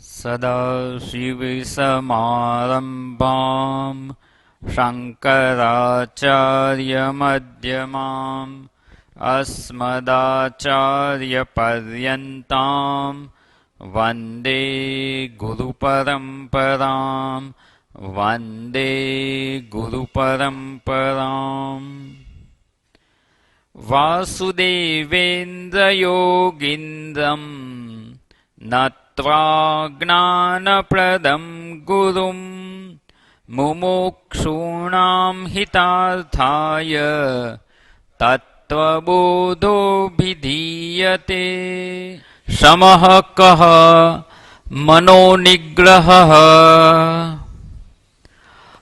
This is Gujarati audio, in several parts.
सदाशिवसमारम्भां शङ्कराचार्यमध्यमाम् अस्मदाचार्यपर्यन्तां वन्दे गुरुपरम्परां वन्दे गुरुपरम्पराम्। वासुदेवेन्द्रयोगीन्द्रं नत्वा ज्ञानप्रदं गुरुं मुमुक्षूणां हितार्थाय तत्त्वबोधोऽभिधीयते। शमः कः मनोनिग्रहः।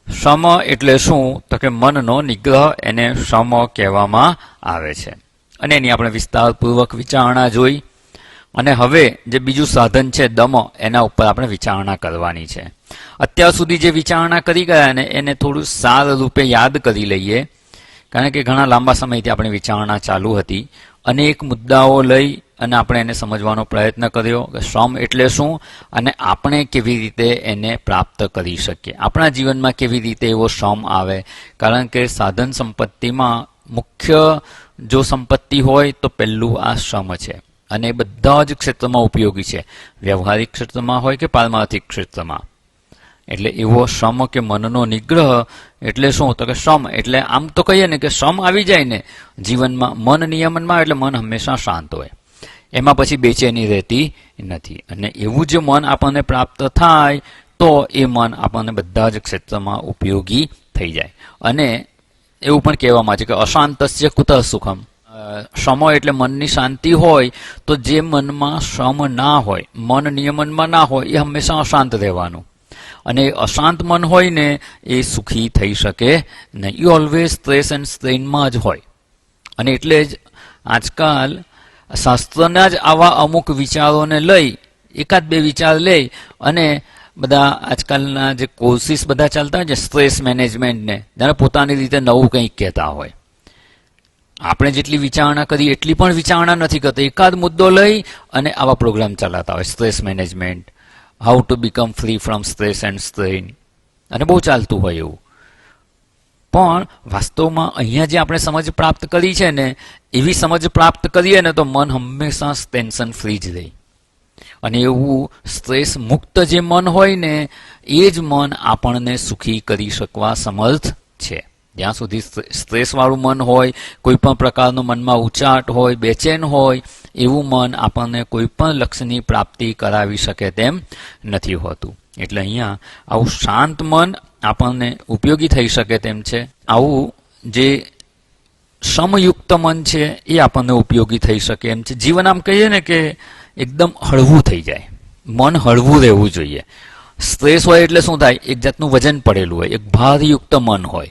શમ એટલે શું? તો કે મનનો નિગ્રહ, એને શમ કહેવામાં આવે છે. અને એની આપણે વિસ્તારપૂર્વક વિચારણા જોઈ. અને હવે જે બીજું સાધન છે દમ, એના ઉપર આપણે વિચારણા કરવાની છે. અત્યાર સુધી જે વિચારણા કરી ગયા ને એને થોડું સાર રૂપે યાદ કરી લઈએ, કારણ કે ઘણા લાંબા સમયથી આપણી વિચારણા ચાલુ હતી. અનેક મુદ્દાઓ લઈ અને આપણે એને સમજવાનો પ્રયત્ન કર્યો કે શ્રમ એટલે શું અને આપણે કેવી રીતે એને પ્રાપ્ત કરી શકીએ, આપણા જીવનમાં કેવી રીતે એવો શ્રમ આવે. કારણ કે સાધન સંપત્તિમાં મુખ્ય જો સંપત્તિ હોય તો પહેલું આ શ્રમ છે, અને એ બધા જ ક્ષેત્રમાં ઉપયોગી છે, વ્યવહારિક ક્ષેત્રમાં હોય કે પારમાર્થિક ક્ષેત્રમાં. એટલે એવો શ્રમ કે મનનો નિગ્રહ એટલે શું? તો કે શ્રમ એટલે આમ તો કહીએ ને કે શ્રમ આવી જાય ને જીવનમાં, મન નિયમનમાં, એટલે મન હંમેશા શાંત હોય, એમાં પછી બેચેની રહેતી નથી. અને એવું જે મન આપણને પ્રાપ્ત થાય તો એ મન આપણને બધા જ ક્ષેત્રમાં ઉપયોગી થઈ જાય. અને એવું પણ કહેવામાં છે કે અશાંતસ્ય કુતઃ સુખમ. શ્રમ એટલે મનની શાંતિ હોય, તો જે મનમાં શ્રમ ના હોય, મન નિયમનમાં ના હોય, એ હંમેશા અશાંત રહેવાનું. અને અશાંત મન હોય ને એ સુખી થઈ શકે નહીં, એ ઓલવેઝ સ્ટ્રેસ એન્ડ સ્ટ્રેઇનમાં જ હોય. અને એટલે જ આજકાલ શાસ્ત્રના જ આવા અમુક વિચારોને લઈ, એકાદ બે વિચાર લઈ અને બધા આજકાલના જે કોર્સિસ બધા ચાલતા હોય છે સ્ટ્રેસ મેનેજમેન્ટને, જાણે પોતાની રીતે નવું કંઈક કહેતા હોય. આપણે જેટલી વિચારણા કરી એટલી પણ વિચારણા નથી કરતા, એકાદ મુદ્દો લઈ અને આવા પ્રોગ્રામ ચલાવતા હોય, stress management, how to become free from stress and strain, અને બહુ ચાલતું હોય એવું. પણ વાસ્તવમાં અહીંયા જે આપણે સમજ પ્રાપ્ત કરી છે ને, એવી સમજ પ્રાપ્ત કરીએ ને તો મન હંમેશા ટેન્શન ફ્રી જ રહે. અને એવું સ્ટ્રેસ મુક્ત જે મન હોય ને એ જ મન આપણને સુખી કરી શકવા સમર્થ છે. જ્યાં સુધી સ્ટ્રેસવાળું મન હોય, કોઈ પણ પ્રકારનો મનમાં ઉચાટ હોય, બેચેન હોય, એવું મન આપણને કોઈ પણ લક્ષ્યની પ્રાપ્તિ કરાવી શકે તેમ નથી હોતું. એટલે અહીંયા આવું શાંત મન આપણને ઉપયોગી થઈ શકે તેમ છે. આવું જે સમયુક્ત મન છે એ આપણને ઉપયોગી થઈ શકે એમ છે. જીવન આમ કહીએ ને કે એકદમ હળવું થઈ જાય, મન હળવું રહેવું જોઈએ. સ્ટ્રેસ હોય એટલે શું થાય? એક જાતનું વજન પડેલું હોય, એક ભારયુક્ત મન હોય,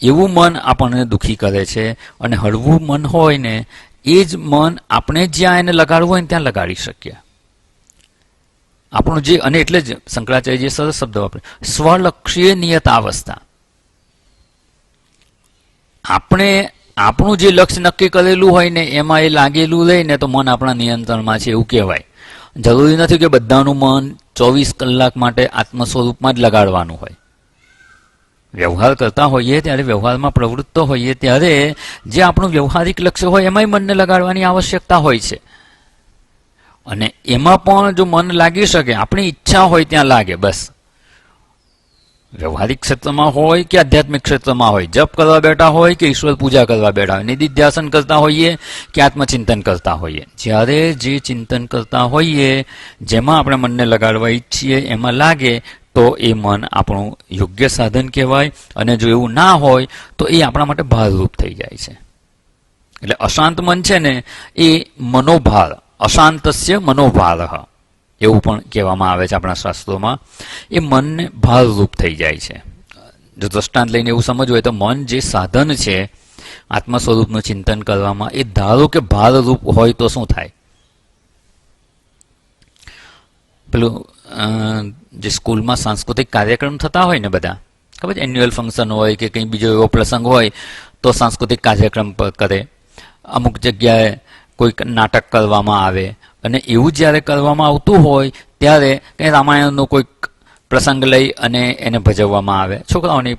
એવું મન આપણને દુઃખી કરે છે. અને હળવું મન હોય ને એ જ મન આપણે જ્યાં એને લગાડવું હોય ને ત્યાં લગાડી શકીએ. આપણું જે, અને એટલે જ શંકરાચાર્યજીએ સરસ શબ્દ વાપરે, સ્વલક્ષીય નિયતાવસ્થા. આપણે આપણું જે લક્ષ્ય નક્કી કરેલું હોય ને એમાં એ લાગેલું રહીને તો મન આપણા નિયંત્રણમાં છે એવું કહેવાય. જરૂરી નથી કે બધાનું મન 24 કલાક માટે આત્મ સ્વરૂપમાં જ લગાડવાનું હોય. વ્યવહાર કરતા હોઈએ ત્યારે, વ્યવહારમાં પ્રવૃત્ત હોઈએ ત્યારે જે આપણું વ્યવહારિક લક્ષ્ય હોય એમાંય મનને લગાડવાની આવશ્યકતા હોય છે. અને એમાં પણ જો મન લાગી શકે, આપણી ઈચ્છા હોય ત્યાં લાગે, બસ. વ્યવહારિક ક્ષેત્રમાં હોય કે આધ્યાત્મિક ક્ષેત્રમાં હોય, જપ કરવા બેઠા હોય કે ઈશ્વર પૂજા કરવા બેઠા હોય, નિધિધ્યાસન કરતા હોઈએ કે આત્મચિંતન કરતા હોઈએ, જ્યારે જે ચિંતન કરતા હોઈએ, જેમાં આપણે મનને લગાડવા ઈચ્છીએ એમાં લાગે તો એ મન આપણું યોગ્ય સાધન કહેવાય. અને જો એવું ના હોય તો એ આપણા માટે ભારરૂપ થઈ જાય છે. એટલે અશાંત મન છે ને એ મનોભાર, અશાંતસ્ય મનોભાર એવું પણ કહેવામાં આવે છે આપણા શાસ્ત્રોમાં. એ મનને ભારરૂપ થઈ જાય છે. જો દ્રષ્ટાંત લઈને એવું સમજવું હોય તો મન જે સાધન છે આત્મ સ્વરૂપનું ચિંતન કરવામાં, એ ધારો કે ભારરૂપ હોય તો શું થાય? પેલું જે સ્કૂલમાં સાંસ્કૃતિક કાર્યક્રમ થતા હોય ને બધા, ખબર છે, એન્યુઅલ ફંક્શન હોય કે કંઈ બીજો એવો પ્રસંગ હોય તો સાંસ્કૃતિક કાર્યક્રમ કરે. અમુક જગ્યાએ કોઈક નાટક કરવામાં આવે, અને એવું જ્યારે કરવામાં આવતું હોય ત્યારે કંઈ રામાયણનો કોઈક પ્રસંગ લઈ અને એને ભજવવામાં આવે. છોકરાઓને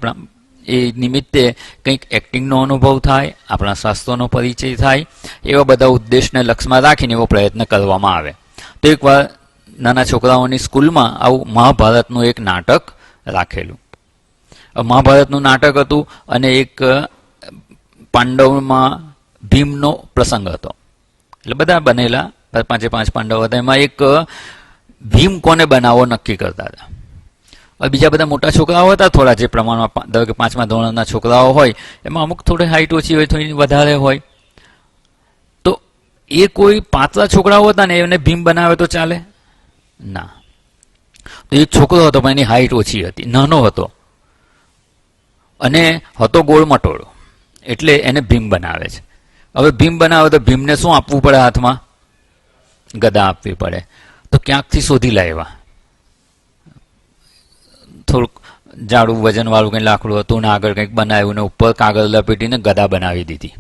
એ નિમિત્તે કંઈક એક્ટિંગનો અનુભવ થાય, આપણા શાસ્ત્રોનો પરિચય થાય, એવા બધા ઉદ્દેશને લક્ષ્યમાં રાખીને એવો પ્રયત્ન કરવામાં આવે. તો એકવાર નાના છોકરાઓની સ્કૂલમાં આવું મહાભારતનું એક નાટક રાખેલું. મહાભારતનું નાટક હતું અને એક પાંડવમાં ભીમનો પ્રસંગ હતો. એટલે બધા બનેલા 5 પાંડવ હતા. એમાં એક ભીમ કોને બનાવવો નક્કી કરતા હતા. બીજા બધા મોટા છોકરાઓ હતા થોડા, જે પ્રમાણમાં ધારો કે 5મા ધોરણના છોકરાઓ હોય એમાં અમુક થોડી હાઈટ ઓછી હોય, થોડી વધારે હોય. તો એ કોઈ પાતળા છોકરાઓ હતા ને એને ભીમ બનાવે તો ચાલે ના. તો એક છોકરો હતો પણ એની હાઈટ ઓછી હતી, નાનો હતો અને હતો ગોળ મટોળો, એટલે એને ભીમ બનાવે છે. હવે ભીમ બનાવે તો ભીમને શું આપવું પડે હાથમાં? ગદા આપવી પડે. તો ક્યાંકથી શોધી લાવ્યા. થોડુંક જાડું વજનવાળું કંઈ લાકડું હતું ને આગળ કંઈક બનાવ્યું ને ઉપર કાગળ લપેટીને ગદા બનાવી દીધી.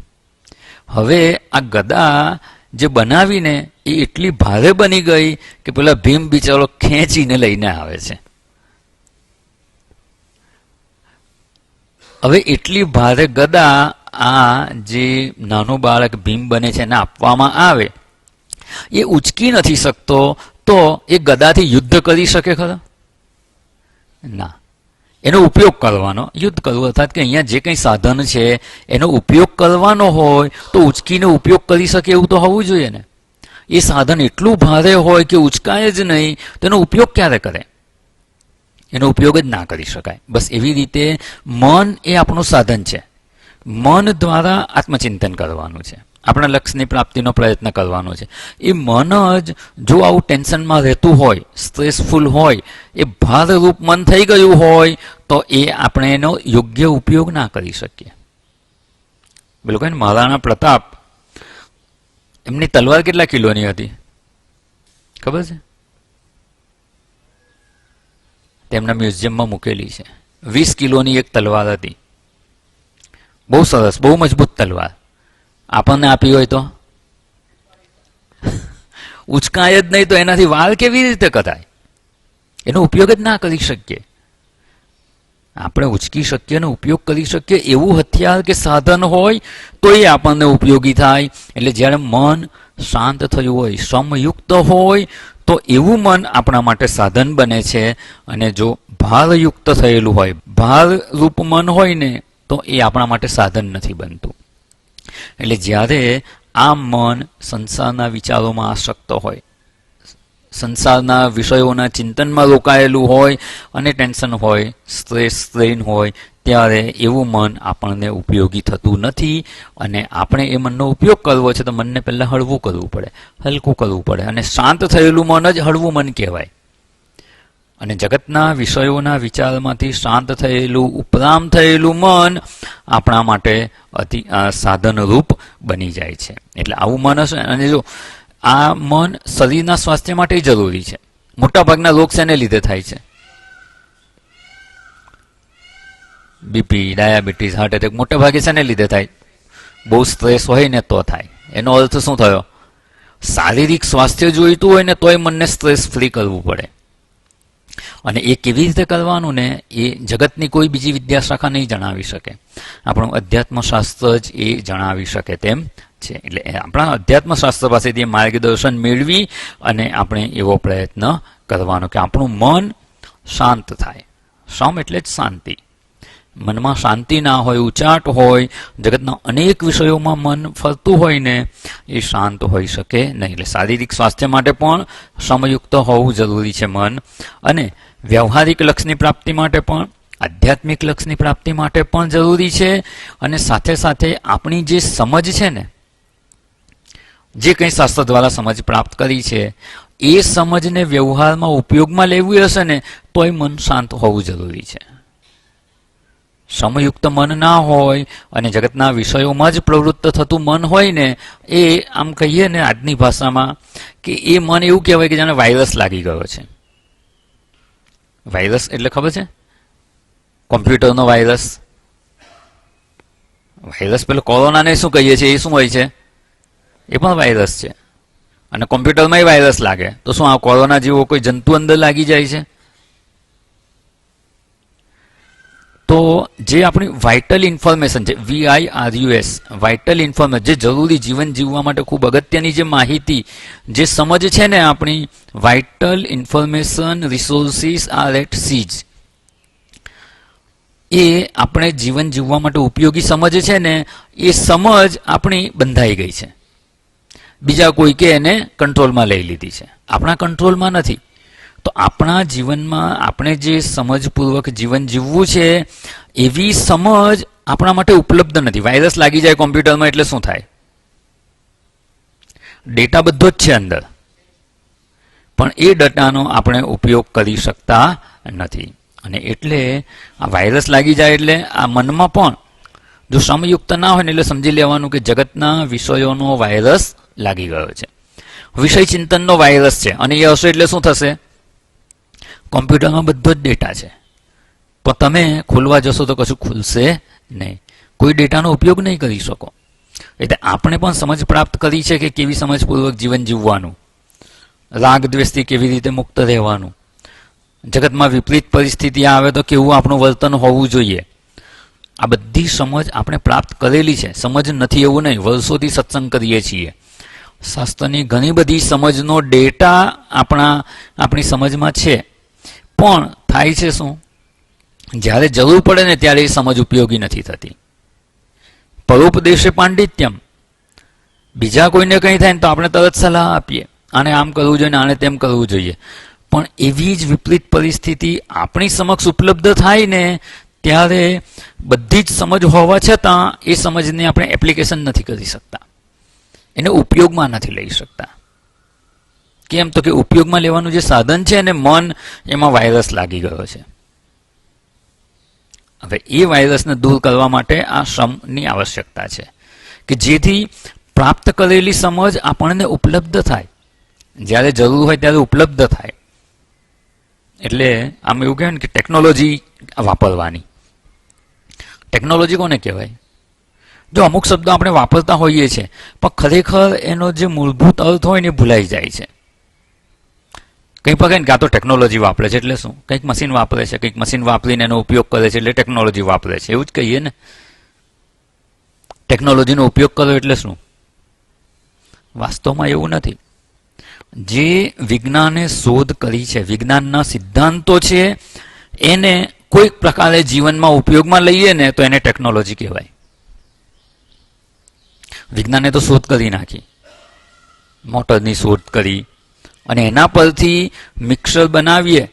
હવે આ ગદા જે બનાવીને એ એટલી ભારે બની ગઈ કે પેલા ભીમ બિચારો ખેંચીને લઈને આવે છે. હવે એટલી ભારે ગદા આ જે નાનું બાળક ભીમ બને છે એને આપવામાં આવે, એ ઉચકી નથી શકતો, તો એ ગદાથી યુદ્ધ કરી શકે ખરા? ના. એનો ઉપયોગ કરવાનો, યુદ્ધ કરવું, અર્થાત કે અહીંયા જે કંઈ સાધન છે એનો ઉપયોગ કરવાનો હોય તો ઉચકીને ઉપયોગ કરી શકે એવું તો હોવું જોઈએ ને. એ સાધન એટલું ભારે હોય કે ઉચકાય જ નહીં, તો એનો ઉપયોગ ક્યારે કરે? એનો ઉપયોગ જ ના કરી શકાય. બસ એવી રીતે મન એ આપણું સાધન છે. મન દ્વારા આત્મચિંતન કરવાનું છે, આપણા લક્ષ્યની પ્રાપ્તિનો પ્રયત્ન કરવાનો છે. એ મન જ જો આવું ટેન્શનમાં રહેતું હોય, સ્ટ્રેસફુલ હોય, એ ભારરૂપ મન થઈ ગયું હોય, તો એ આપણે એનો યોગ્ય ઉપયોગ ના કરી શકીએ. પેલું કહે ને મહારાણા પ્રતાપ, એમની તલવાર કેટલા કિલોની હતી ખબર છે? તેમના મ્યુઝિયમમાં મૂકેલી છે. 20 કિલોની એક તલવાર હતી. બહુ સરસ, બહુ મજબૂત તલવાર. આપણને આપી હોય તો ઉચકાય જ નહીં, તો એનાથી વાર કેવી રીતે કરાય? એનો ઉપયોગ જ ના કરી શકીએ. આપણે ઉચકી શકીએ અને ઉપયોગ કરી શકીએ એવું હથિયાર કે સાધન હોય તો એ આપણને ઉપયોગી થાય. એટલે જ્યારે મન શાંત થયું હોય, સમયુક્ત હોય, તો એવું મન આપણા માટે સાધન બને છે. અને જો ભારયુક્ત થયેલું હોય, ભારરૂપ મન હોય ને, તો એ આપણા માટે સાધન નથી બનતું. એટલે જ્યારે આ મન સંસારના વિચારોમાં આસક્ત હોય, સંસારના વિષયોના ચિંતનમાં રોકાયેલું હોય અને ટેન્શન હોય, સ્ટ્રેસ સ્ટ્રેઇન હોય, ત્યારે એવું મન આપણને ઉપયોગી થતું નથી. અને આપણે એ મનનો ઉપયોગ કરવો છે તો મનને પહેલાં હળવું કરવું પડે, હલકું કરવું પડે. અને શાંત થયેલું મન જ હળવું મન કહેવાય. અને જગતના વિષયોના વિચારમાંથી શાંત થયેલું, ઉપરામ થયેલું મન આપણા માટે અતિ સાધનરૂપ બની જાય છે. એટલે આવું મન હશે. અને જો આ મન શરીરના સ્વાસ્થ્ય માટે જરૂરી છે. મોટાભાગના રોગ શેને લીધે થાય છે? બીપી, ડાયાબિટીસ, હાર્ટ એટેક મોટા ભાગે શેને લીધે થાય? બહુ સ્ટ્રેસ હોય ને તો થાય. એનો અર્થ શું થયો? શારીરિક સ્વાસ્થ્ય જોઈતું હોય ને તોય મનને સ્ટ્રેસ ફ્રી કરવું પડે. અને એ કેવી રીતે કરવાનું ને, એ જગતની કોઈ બીજી વિદ્યાશાખા નહીં જણાવી શકે. આપણું અધ્યાત્મશાસ્ત્ર જ એ જણાવી શકે તેમ છે. એટલે આપણા અધ્યાત્મશાસ્ત્ર પાસેથી માર્ગદર્શન મેળવી અને આપણે એવો પ્રયત્ન કરવાનો કે આપણું મન શાંત થાય. સમ એટલે જ શાંતિ. મનમાં શાંતિ ના હોય, ઉચાટ હોય, જગતના અનેક વિષયોમાં મન ફરતું હોય ને, એ શાંત હોઈ શકે નહીં. એટલે શારીરિક સ્વાસ્થ્ય માટે પણ સમયુક્ત હોવું જરૂરી છે મન. અને વ્યવહારિક લક્ષ્યની પ્રાપ્તિ માટે પણ, આધ્યાત્મિક લક્ષ્યની પ્રાપ્તિ માટે પણ જરૂરી છે. અને સાથે સાથે આપણી જે સમજ છે ને, જે કંઈ શાસ્ત્ર દ્વારા સમજ પ્રાપ્ત કરી છે, એ સમજને વ્યવહારમાં ઉપયોગમાં લેવી હશે ને, તોય મન શાંત હોવું જરૂરી છે. સમયુક્ત મન ના હોય અને જગતના વિષયોમાં જ પ્રવૃત્ત થતું મન હોય ને, એ આમ કહીએ ને આજની ભાષામાં કે એ મન એવું કહેવાય કે જાણે વાયરસ લાગી ગયો છે. વાયરસ એટલે ખબર છે? કોમ્પ્યુટરનો વાયરસ. વાયરસ પેલો કોરોનાને શું કહીએ છીએ, એ શું હોય છે? એ પણ વાયરસ છે. અને કોમ્પ્યુટરમાં વાયરસ લાગે તો શું આ કોરોના જેવો કોઈ જંતુ અંદર લાગી જાય છે? તો જે આપણી વાઇટલ ઇન્ફોર્મેશન છે, VIRUS, વાઇટલ ઇન્ફોર્મેશન, જે જરૂરી જીવન જીવવા માટે ખૂબ અગત્યની જે માહિતી, જે સમજ છે ને આપણી vital information resources are assets, એ આપણે જીવન જીવવા માટે ઉપયોગી સમજ છે ને એ સમજ આપણી બંધાઈ ગઈ છે. બીજા કોઈ કે એને કંટ્રોલમાં લઈ લીધી છે, આપણા કંટ્રોલમાં નથી. તો આપણા જીવનમાં આપણે જે સમજપૂર્વક જીવન જીવવું છે એવી સમજ આપણા માટે ઉપલબ્ધ નથી. વાયરસ લાગી જાય કોમ્પ્યુટરમાં એટલે શું થાય? ડેટા બધો જ છે અંદર, પણ એ ડેટાનો આપણે ઉપયોગ કરી શકતા નથી. અને એટલે આ વાયરસ લાગી જાય એટલે આ મનમાં પણ જો સમયુક્ત ના હોય ને એટલે સમજી લેવાનું કે જગતના વિષયોનો વાયરસ લાગી ગયો છે, વિષય ચિંતનનો વાયરસ છે. અને એ હશે એટલે શું થશે? કોમ્પ્યુટરમાં બધો જ ડેટા છે, પણ તમે ખોલવા જશો તો કશું ખુલશે નહીં, કોઈ ડેટાનો ઉપયોગ નહીં કરી શકો. એટલે આપણે પણ સમજ પ્રાપ્ત કરી છે કે કેવી સમજપૂર્વક જીવન જીવવાનું, રાગ દ્વેષથી કેવી રીતે મુક્ત રહેવાનું, જગતમાં વિપરીત પરિસ્થિતિ આવે તો કેવું આપણું વર્તન હોવું જોઈએ. આ બધી સમજ આપણે પ્રાપ્ત કરેલી છે. સમજ નથી એવું નહીં, વર્ષોથી સત્સંગ કરીએ છીએ. શાસ્ત્રની ઘણી બધી સમજનો ડેટા આપણી સમજમાં છે, પણ થાય છે શું? જ્યારે જરૂર પડે ને ત્યારે એ સમજ ઉપયોગી નથી થતી. પરોપદેશે પાંડિત્યમ, બીજા કોઈને કંઈ થાય ને તો આપણે તરત સલાહ આપીએ, આને આમ કરવું જોઈએ, આને તેમ કરવું જોઈએ. પણ એવી જ વિપરીત પરિસ્થિતિ આપણી સમક્ષ ઉપલબ્ધ થાય ને ત્યારે બધી જ સમજ હોવા છતાં એ સમજને આપણે એપ્લિકેશન નથી કરી શકતા, એને ઉપયોગમાં નથી લઈ શકતા. કેમ? તો કે ઉપયોગમાં લેવાનું જે સાધન છે ને મન, એમાં વાયરસ લાગી ગયો છે. હવે એ વાયરસને દૂર કરવા માટે આ શ્રમની આવશ્યકતા છે કે જેથી પ્રાપ્ત કરેલી સમજ આપણને ઉપલબ્ધ થાય, જ્યારે જરૂર હોય ત્યારે ઉપલબ્ધ થાય. એટલે આમ એવું કહેવાય ને કે ટેકનોલોજી વાપરવાની. ટેકનોલોજી કોને કહેવાય? જો અમુક શબ્દો આપણે વાપરતા હોઈએ છીએ પણ ખરેખર એનો જે મૂળભૂત અર્થ હોય ને એ ભૂલાઈ જાય છે. કંઈ પણ કહે ને કે આ તો ટેકનોલોજી વાપરે છે એટલે શું? કંઈક મશીન વાપરે છે, કંઈક મશીન વાપરીને એનો ઉપયોગ કરે છે એટલે ટેકનોલોજી વાપરે છે, એવું જ કહીએ ને. ટેકનોલોજીનો ઉપયોગ કરો એટલે શું? વાસ્તવમાં એવું નથી. જે વિજ્ઞાને શોધ કરી છે, વિજ્ઞાનના સિદ્ધાંતો છે, એને કોઈક પ્રકારે જીવનમાં ઉપયોગમાં લઈએ ને તો એને ટેકનોલોજી કહેવાય. વિજ્ઞાને તો શોધ કરી નાખી, મોટરની શોધ કરી, અને એના પરથી મિક્સર બનાવીએ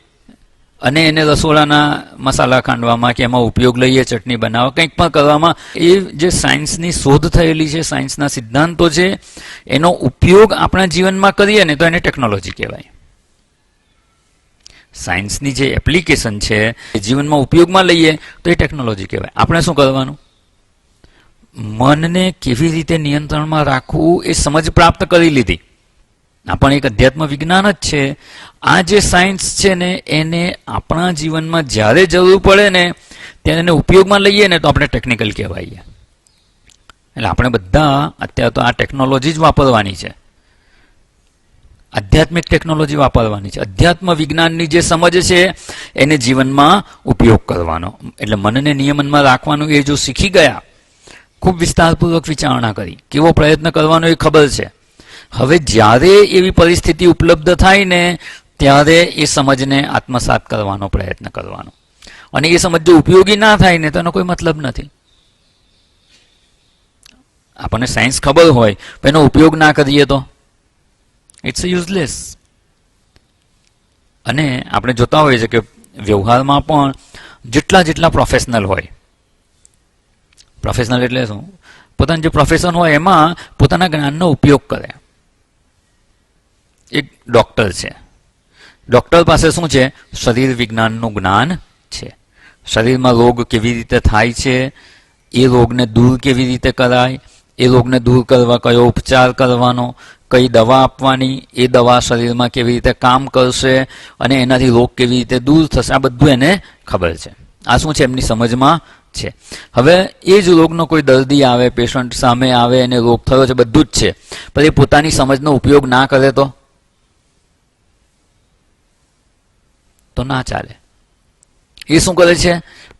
અને એને રસોડાના મસાલા ખાંડવામાં કે એમાં ઉપયોગ લઈએ, ચટણી બનાવવા, કંઈક પણ કરવામાં, એ જે સાયન્સની શોધ થયેલી છે, સાયન્સના સિદ્ધાંતો છે, એનો ઉપયોગ આપણા જીવનમાં કરીએ ને તો એને ટેકનોલોજી કહેવાય. સાયન્સની જે એપ્લિકેશન છે એ જીવનમાં ઉપયોગમાં લઈએ તો એ ટેકનોલોજી કહેવાય. આપણે શું કરવાનું? મનને કેવી રીતે નિયંત્રણમાં રાખવું એ સમજ પ્રાપ્ત કરી લીધી. આ પણ એક અધ્યાત્મ વિજ્ઞાન જ છે. આ જે સાયન્સ છે ને એને આપણા જીવનમાં જ્યારે જરૂર પડે ને ત્યારે એને ઉપયોગમાં લઈએ ને તો આપણે ટેકનિકલ કહેવાઈએ. એટલે આપણે બધા અત્યારે તો આ ટેકનોલોજી જ વાપરવાની છે, આધ્યાત્મિક ટેકનોલોજી વાપરવાની છે. અધ્યાત્મ વિજ્ઞાનની જે સમજ છે એને જીવનમાં ઉપયોગ કરવાનો. એટલે મનને નિયમનમાં રાખવાનું એ જો શીખી ગયા, ખૂબ વિસ્તારપૂર્વક વિચારણા કરી, કેવો પ્રયત્ન કરવાનો એ ખબર છે. હવે જ્યારે એવી પરિસ્થિતિ ઉપલબ્ધ થાય ને ત્યારે એ સમજને આત્મસાત કરવાનો પ્રયત્ન કરવાનો. અને એ સમજ જો ઉપયોગી ના થાય ને તો એનો કોઈ મતલબ નથી. આપણને સાયન્સ ખબર હોય પણ એનો ઉપયોગ ના કરીએ તો ઇટ્સ યુઝલેસ. અને આપણે જોતા હોઈએ છીએ કે વ્યવહારમાં પણ જેટલા પ્રોફેશનલ હોય, પ્રોફેશનલ એટલે શું? પોતાનું જે પ્રોફેશન હોય એમાં પોતાના જ્ઞાનનો ઉપયોગ કરે. એક ડૉક્ટર છે, ડૉક્ટર પાસે શું છે? શરીર વિજ્ઞાનનું જ્ઞાન છે. શરીરમાં રોગ કેવી રીતે થાય છે, એ રોગને દૂર કેવી રીતે કરાય, એ રોગને દૂર કરવા કયો ઉપચાર કરવાનો, કઈ દવા આપવાની, એ દવા શરીરમાં કેવી રીતે કામ કરશે અને એનાથી રોગ કેવી રીતે દૂર થશે, આ બધું એને ખબર છે. આ શું છે? એમની સમજમાં છે. હવે એ જ રોગનો કોઈ દર્દી આવે, પેશન્ટ સામે આવે, એને રોગ થયો છે, બધું જ છે, પણ એ પોતાની સમજનો ઉપયોગ ના કરે તો ના ચાલે. એ શું કરે છે?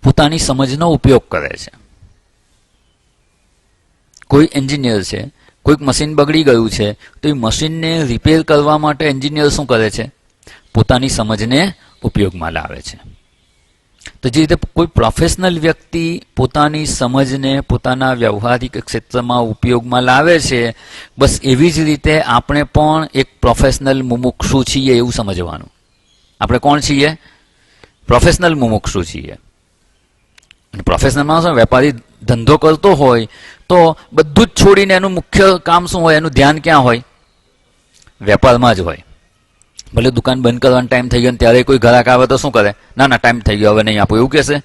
પોતાની સમજનો ઉપયોગ કરે છે. કોઈ એન્જિનિયર છે, કોઈક મશીન બગડી ગયું છે, તો એ મશીનને રિપેર કરવા માટે એન્જિનિયર શું કરે છે? પોતાની સમજને ઉપયોગમાં લાવે છે. તો જે રીતે કોઈ પ્રોફેશનલ વ્યક્તિ પોતાની સમજને પોતાના વ્યવહારિક ક્ષેત્રમાં ઉપયોગમાં લાવે છે, બસ એવી જ રીતે આપણે પણ એક પ્રોફેશનલ મુમુક્ષુ છીએ એવું સમજવાનું. આપણે કોણ છીએ? પ્રોફેશનલ મુમુક્ષુ છીએ. અને પ્રોફેશનલમાં શું, વેપારી ધંધો કરતો હોય તો બધું જ છોડીને એનું મુખ્ય કામ શું હોય? એનું ધ્યાન ક્યાં હોય? વેપારમાં જ હોય. ભલે દુકાન બંધ કરવાનો ટાઈમ થઈ ગયો ને ત્યારે કોઈ ગ્રાહક આવે તો શું કરે? ના ના, ટાઈમ થઈ ગયો, હવે નહીં આપો, એવું કહેશે?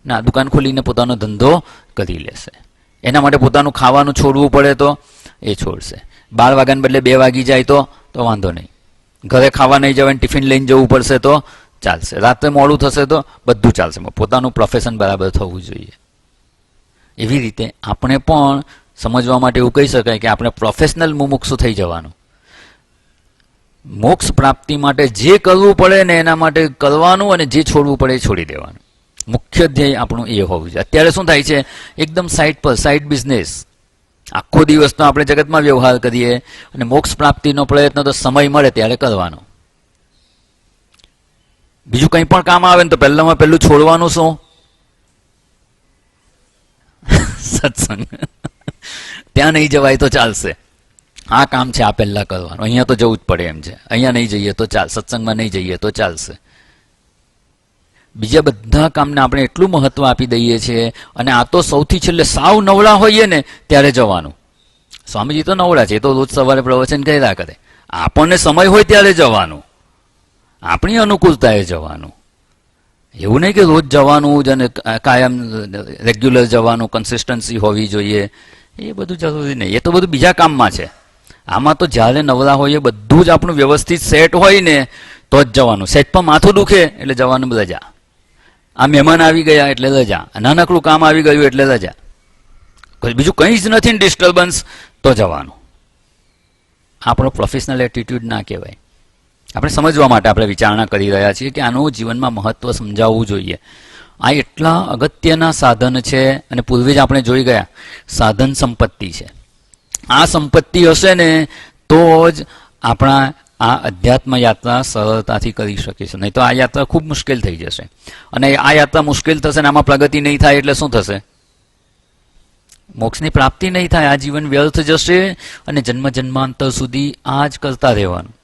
ના, દુકાન ખોલીને પોતાનો ધંધો કરી લેશે. એના માટે પોતાનું ખાવાનું છોડવું પડે તો એ છોડશે. 12 વાગ્યાને બદલે 2 વાગી જાય તો વાંધો નહીં. ઘરે ખાવા નહીં જવાય, ટિફિન લઈને જવું પડશે તો ચાલશે. રાત્રે મોડું થશે તો બધું ચાલશે. પોતાનું પ્રોફેશન બરાબર થવું જોઈએ. એવી રીતે આપણે પણ સમજવા માટે એવું કહી શકાય કે આપણે પ્રોફેશનલ મુમુક્ષુ થઈ જવાનું. મોક્ષ પ્રાપ્તિ માટે જે કરવું પડે ને એના માટે કરવાનું, અને જે છોડવું પડે એ છોડી દેવાનું. મુખ્ય ધ્યેય આપણું એ હોવું જોઈએ. અત્યારે શું થાય છે? એકદમ સાઈડ પર, સાઈડ બિઝનેસ. આખો દિવસ તો આપણે જગતમાં વ્યવહાર કરીએ, અને મોક્ષ પ્રાપ્તિનો પ્રયત્ન તો સમય મળે ત્યારે કરવાનો. બીજું કંઈ પણ કામ આવે ને તો પહેલામાં પહેલું છોડવાનું શું? સત્સંગ. ત્યાં નહીં જવાય તો ચાલશે. આ કામ છે, આ પહેલા કરવાનું. અહીંયા તો જવું જ પડે એમ છે. અહીંયા નહીં જઈએ તો ચાલ, સત્સંગમાં નહીં જઈએ તો ચાલશે. બીજા બધા કામને આપણે એટલું મહત્વ આપી દઈએ છીએ, અને આ તો સૌથી છેલ્લે સાવ નવળા હોઈએ ને ત્યારે જવાનું. સ્વામીજી તો નવળા છે, એ તો રોજ સવારે પ્રવચન કર્યા કરે. આપણને સમય હોય ત્યારે જવાનું, આપણી અનુકૂળતાએ જવાનું. એવું નહીં કે રોજ જવાનું જ અને કાયમ રેગ્યુલર જવાનું, કન્સિસ્ટન્સી હોવી જોઈએ. એ બધું જરૂરી નહીં. એ તો બધું બીજા કામમાં છે. આમાં તો જ્યારે નવરા હોઈએ, બધું જ આપણું વ્યવસ્થિત સેટ હોય ને તો જ જવાનું. સેટ પર માથું દુખે એટલે જવાનું રજા. આ મહેમાન આવી ગયા એટલે રજા. નાનકડું કામ આવી ગયું એટલે રજા. બીજું કંઈ જ નથી ને ડિસ્ટર્બન્સ તો જવાનું. આપણો પ્રોફેશનલ એટીટ્યુડ ના કહેવાય. આપણે સમજવા માટે આપણે વિચારણા કરી રહ્યા છીએ કે આનું જીવનમાં મહત્વ સમજાવવું જોઈએ. આ એટલા અગત્યના સાધન છે, અને પૂર્વે જ આપણે જોઈ ગયા સાધન સંપત્તિ છે. આ સંપત્તિ હશે ને તો જ આપણા આ અધ્યાત્મ યાત્રા સરળતાથી કરી શકીશું. નહીં તો આ યાત્રા ખૂબ મુશ્કેલ થઈ જશે. અને આ યાત્રા મુશ્કેલ થશે ને આમાં પ્રગતિ નહીં થાય એટલે શું થશે? મોક્ષની પ્રાપ્તિ નહીં થાય. આ જીવન વ્યર્થ જશે, અને જન્મ જન્માંતર સુધી આ જ કરતા રહેવાનું.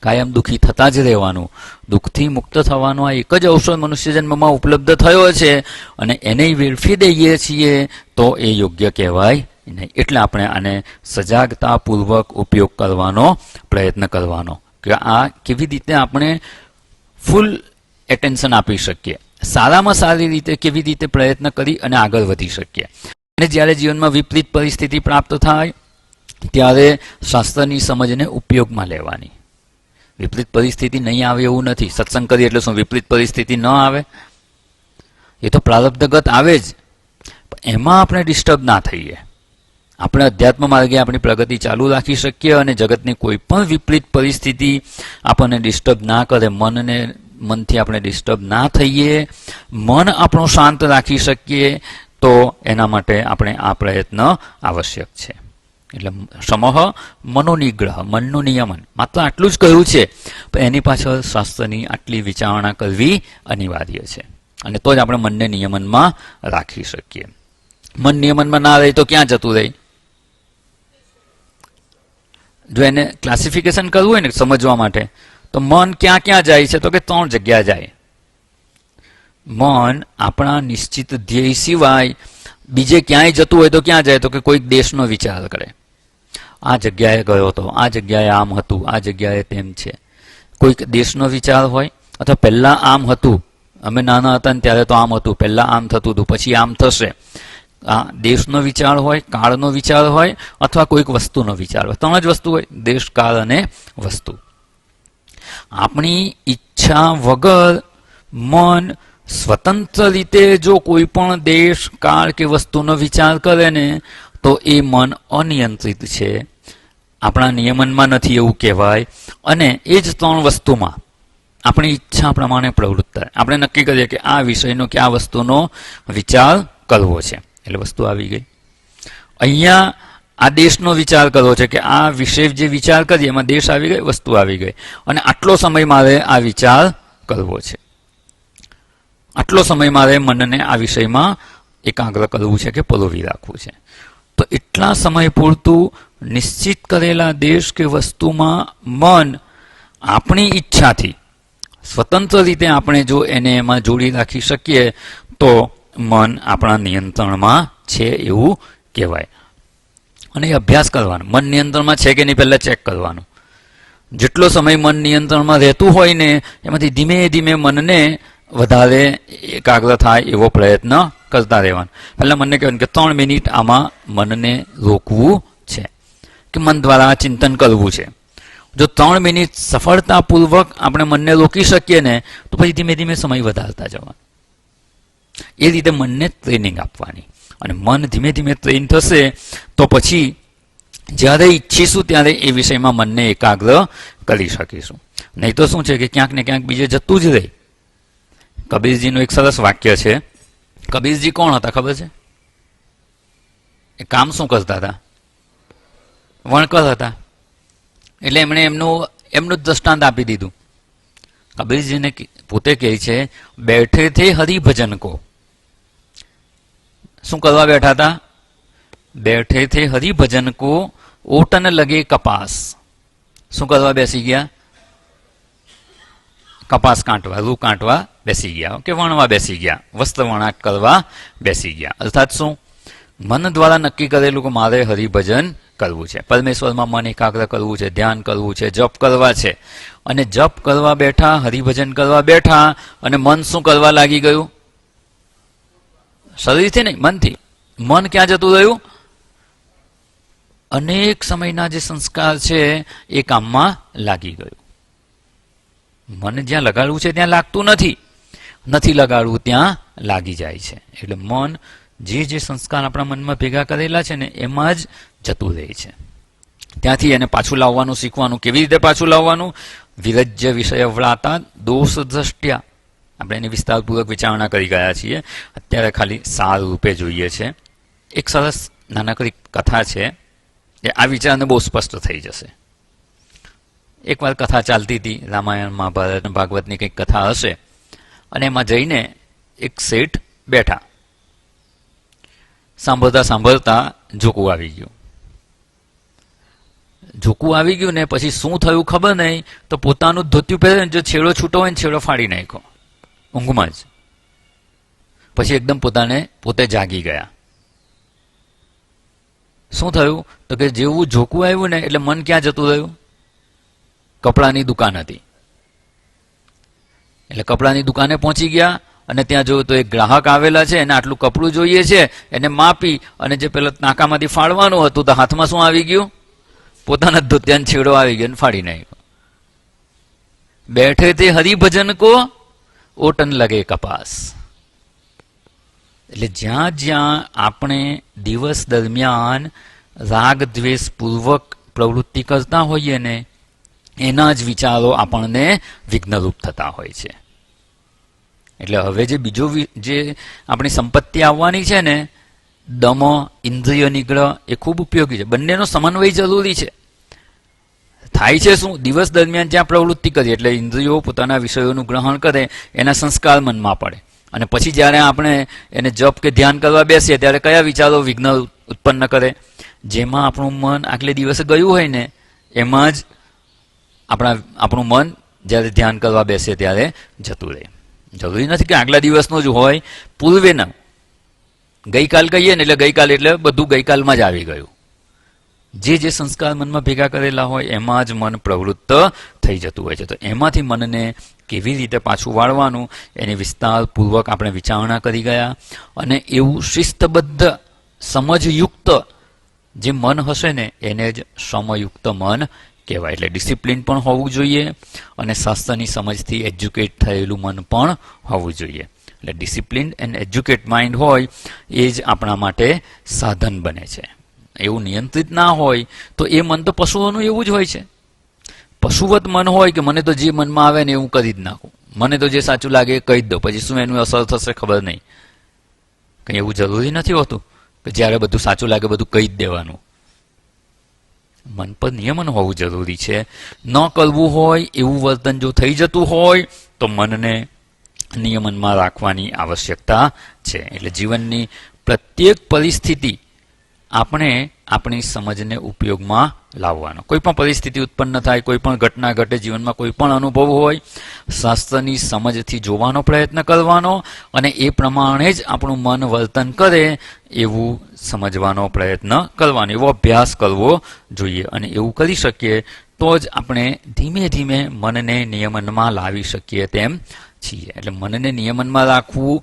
કાયમ દુઃખી થતા જ રહેવાનું. દુઃખથી મુક્ત થવાનો આ એક જ અવસર મનુષ્ય જન્મમાં ઉપલબ્ધ થયો છે, અને એને વેડફી દઈએ છીએ તો એ યોગ્ય કહેવાય નહીં. એટલે આપણે આને સજાગતાપૂર્વક ઉપયોગ કરવાનો પ્રયત્ન કરવાનો, કે આ કેવી રીતે આપણે ફૂલ એટેન્શન આપી શકીએ, સારામાં સારી રીતે કેવી રીતે પ્રયત્ન કરી અને આગળ વધી શકીએ. અને જ્યારે જીવનમાં વિપરીત પરિસ્થિતિ પ્રાપ્ત થાય ત્યારે શાસ્ત્રની સમજને ઉપયોગમાં લેવાની. વિપરીત પરિસ્થિતિ નહીં આવે એવું નથી. સત્સંગ કરીએ એટલે શું વિપરીત પરિસ્થિતિ ન આવે? એ તો પ્રારબ્ધગત આવે જ. એમાં આપણે ડિસ્ટર્બ ના થઈએ. આપણે અધ્યાત્મ માર્ગે આપણી પ્રગતિ ચાલુ રાખી શકીએ, અને જગતની કોઈ પણ વિપરીત પરિસ્થિતિ આપણને ડિસ્ટર્બ ના કરે. મનથી આપણે ડિસ્ટર્બ ના થઈએ, મન આપણું શાંત રાખી શકીએ, તો એના માટે આપણે આ પ્રયત્ન આવશ્યક છે. એટલે સમહ મનોનિગ્રહ, મનનું નિયમન, માત્ર આટલું જ કહ્યું છે, પણ એની પાછળ શાસ્ત્રની આટલી વિચારણા કરવી અનિવાર્ય છે. અને તો જ આપણે મનને નિયમનમાં રાખી શકીએ. મન નિયમનમાં ના રહે તો ક્યાં જતું રહે? જો એને ક્લાસિફિકેશન કરવું હોય ને સમજવા માટે, તો મન ક્યાં ક્યાં જાય છે? તો કે 3 જગ્યા જાય. મન આપણા નિશ્ચિત ધ્યેય સિવાય બીજે ક્યાંય જતું હોય તો ક્યાં જાય? તો કે કોઈક દેશનો વિચાર કરે. આ જગ્યાએ ગયો હતો, આ જગ્યાએ આમ હતું, આ જગ્યાએ તેમ છે. કોઈક દેશનો વિચાર હોય, અથવા પહેલા આમ હતું, અમે નાના હતા ને ત્યારે તો આમ હતું, પહેલા આમ થતું હતું, પછી આમ થશે. આ દેશનો વિચાર હોય, કાળનો વિચાર હોય, અથવા કોઈક વસ્તુનો વિચાર હોય. 3 જ વસ્તુ હોય: દેશ, કાળ અને વસ્તુ. આપણી ઈચ્છા વગર મન સ્વતંત્ર રીતે જો કોઈ પણ દેશ કાળ કે વસ્તુનો વિચાર કરે ને તો એ મન અનિયંત્રિત છે, આપણા નિયમનમાં નથી એવું કહેવાય. અને એ જ ત્રણ વસ્તુમાં આપણી ઈચ્છા પ્રમાણે પ્રવૃત્ત થાય. આપણે નક્કી કરીએ કે આ વિષયનો કે આ વસ્તુનો વિચાર કરવો છે એટલે વસ્તુ આવી ગઈ. અહીંયા આ દેશનો વિચાર કરવો છે કે આ વિષય જે વિચાર કરીએ એમાં દેશ આવી ગઈ, વસ્તુ આવી ગઈ. અને આટલો સમય મારે આ વિચાર કરવો છે, આટલો સમય મારે મનને આ વિષયમાં એકાગ્ર કરવું છે કે પરોવી રાખવું છે. તો એટલા સમય પૂરતું નિશ્ચિત કરેલા દેશ કે વસ્તુમાં મન આપણી ઈચ્છાથી સ્વતંત્ર રીતે આપણે જો એને એમાં જોડી રાખી શકીએ તો મન આપણા નિયંત્રણમાં છે એવું કહેવાય. અને એ અભ્યાસ કરવાનો, મન નિયંત્રણમાં છે કે નહીં પહેલાં ચેક કરવાનું. જેટલો સમય મન નિયંત્રણમાં રહેતું હોય ને એમાંથી ધીમે ધીમે મનને વધારે એકાગ્ર થાય એવો પ્રયત્ન કરતા રહેવાનો. પહેલાં મનને કહેવાનું કે 3 મિનિટ આમાં મનને રોકવું છે કે મન દ્વારા ચિંતન કરવું છે. જો 3 મિનિટ સફળતાપૂર્વક આપણે મનને રોકી શકીએ ને તો પછી ધીમે ધીમે સમય વધારતા જવાનો. એ રીતે મનને ટ્રેનિંગ આપવાની. અને મન ધીમે ધીમે ટ્રેન થશે તો પછી જ્યારે ઈચ્છીશું ત્યારે એ વિષયમાં મનને એકાગ્ર કરી શકીશું. નહીં તો શું છે કે ક્યાંક ને ક્યાંક બીજે જતું જ રહે. કબીરજીનું એક સરસ વાક્ય છે. કબીરજી કોણ હતા ખબર છે? એ કામ શું કરતા હતા? વણકર હતા. એટલે એમણે એમનું જ દ્રષ્ટાંત આપી દીધું. કબીરજીને પોતે કહે છે, બેઠે થે હરિભજન કો. શું કરવા બેઠા હતા? બેઠે થે હરિભજન કો ઓટન લગે કપાસ. શું કરવા બેસી ગયા? કપાસ કાંટવા, રૂ કાંટવા બેસી ગયા કે વણવા બેસી ગયા, વસ્ત્ર વણાટ કરવા બેસી ગયા. અર્થાત શું? મન દ્વારા નક્કી કરેલું કે મારે હરિભજન કરવું છે, પરમેશ્વરમાં મન એકાગ્ર કરવું છે, ધ્યાન કરવું છે, જપ કરવા છે. અને જપ કરવા બેઠા, હરિભજન કરવા બેઠા અને મન શું કરવા લાગી ગયું? શરીરથી નહીં, મનથી. મન ક્યાં જતું રહ્યું? અનેક સમયના જે સંસ્કાર છે એ કામમાં લાગી ગયું. મન જ્યાં લગાડવું છે ત્યાં લાગતું નથી, નથી લગાડવું ત્યાં લાગી જાય છે. એટલે મન જે સંસ્કાર આપણા મનમાં ભેગા કરેલા છે ને એમાં જ જતું રહે છે. ત્યાંથી એને પાછું લાવવાનું શીખવાનું. કેવી રીતે પાછું લાવવાનું? વિરજ્ય વિષય વ્રાતા દોષ દ્રષ્ટ્યા. આપણે એની વિસ્તારપૂર્વક વિચારણા કરી ગયા છીએ. અત્યારે ખાલી સાર રૂપે જોઈએ છે. એક સરસ નાનકડી કથા છે એ આ વિચારને બહુ સ્પષ્ટ થઈ જશે. એકવાર કથા ચાલતી હતી, રામાયણ, મહાભારત, ભાગવતની કંઈક કથા હશે. અને એમાં જઈને એક શેઠ બેઠા. સાંભળતા સાંભળતા ઝોકું આવી ગયું. ઝોકું આવી ગયું ને પછી શું થયું ખબર નહીં, તો પોતાનું ધોતિયું પહેરે જો છેડો છૂટો હોય ને છેડો ફાડી નાખ્યો ઊંઘમાં જ. પછી એકદમ પોતે જાગી ગયા. શું થયું? તો કે જેવું ઝોકું આવ્યું ને એટલે મન ક્યાં જતું રહ્યું? કપડાની દુકાન હતી. એટલે કપડાની દુકાને પહોંચી ગયા અને ત્યાં જોયું તો એક ગ્રાહક આવેલા છે, એને આટલું કપડું જોઈએ છે. એને માપી અને જે પેલા નાકામાંથી ફાડવાનું હતું તો હાથમાં શું આવી ગયું? પોતાના ધોતિયાનો છેડો આવી ગયો અને ફાડી નાખ્યો. બેઠે તે હરિભજન કો ઓટન લગે કપાસ. એટલે જ્યાં જ્યાં આપણે દિવસ દરમિયાન રાગ દ્વેષ પૂર્વક પ્રવૃત્તિ કરતા હોઈએ ને એના જ વિચારો આપણને વિઘ્નરૂપ થતા હોય છે. એટલે હવે જે બીજો જે આપણી સંપત્તિ આવવાની છે ને, દમ, ઇન્દ્રિય નિગ્રહ, એ ખૂબ ઉપયોગી છે. બંનેનો સમન્વય જરૂરી છે. થાય છે શું? દિવસ દરમિયાન જ્યાં પ્રવૃત્તિ કરીએ એટલે ઇન્દ્રિયો પોતાના વિષયોનું ગ્રહણ કરે, એના સંસ્કાર મનમાં પડે. અને પછી જ્યારે આપણે એને જપ કે ધ્યાન કરવા બેસીએ ત્યારે કયા વિચારો વિઘ્ન ઉત્પન્ન કરે? જેમાં આપણું મન આગલે દિવસે ગયું હોય ને એમાં જ આપણું મન જ્યારે ધ્યાન કરવા બેસે ત્યારે જતું રહે. જરૂરી નથી કે આગલા દિવસનું જ હોય, પૂર્વેના. ગઈકાલ કહીએ ને એટલે ગઈકાલ એટલે બધું ગઈકાલમાં જ આવી ગયું. જે સંસ્કાર મનમાં ભેગા કરેલા હોય એમાં જ મન પ્રવૃત્ત થઈ જતું હોય છે. તો એમાંથી મનને કેવી રીતે પાછું વાળવાનું એની વિસ્તારપૂર્વક આપણે વિચારણા કરી ગયા. અને એવું શિસ્તબદ્ધ સમજયુક્ત જે મન હશે ને એને જ સમયુક્ત મન કહેવાય. એટલે ડિસિપ્લિન પણ હોવું જોઈએ અને શાસ્ત્રની સમજથી એજ્યુકેટ થયેલું મન પણ હોવું જોઈએ. એટલે ડિસિપ્લિન એન્ડ એજ્યુકેટ માઇન્ડ હોય એ જ આપણા માટે સાધન બને છે. એવું નિયંત્રિત ના હોય તો એ મન તો પશુઓનું એવું જ હોય છે. પશુવત મન હોય કે મને તો જે મનમાં આવે ને એવું કરી જ નાખું, મને તો જે સાચું લાગે એ કહી જ દઉં, પછી શું એનું અસર થશે ખબર નહીં. કંઈ એવું જરૂરી નથી હોતું કે જ્યારે બધું સાચું લાગે બધું કહી જ દેવાનું. મન પર નિયમન હોવું જરૂરી છે. ન કરવું હોય એવું વર્તન જો થઈ જતું હોય તો મનને નિયમનમાં રાખવાની આવશ્યકતા છે. એટલે જીવનની પ્રત્યેક પરિસ્થિતિ આપણે આપણી સમજને ઉપયોગમાં લાવવાનો. કોઈ પણ પરિસ્થિતિ ઉત્પન્ન થાય, કોઈ પણ ઘટના ઘટે, જીવનમાં કોઈ પણ અનુભવ હોય, શાસ્ત્રની સમજથી જોવાનો પ્રયત્ન કરવાનો અને એ પ્રમાણે જ આપણું મન વર્તન કરે એવું સમજવાનો પ્રયત્ન કરવાનો, એવો અભ્યાસ કરવો જોઈએ. અને એવું કરી શકીએ તો જ આપણે ધીમે ધીમે મનને નિયમનમાં લાવી શકીએ તેમ છીએ. એટલે મનને નિયમનમાં રાખવું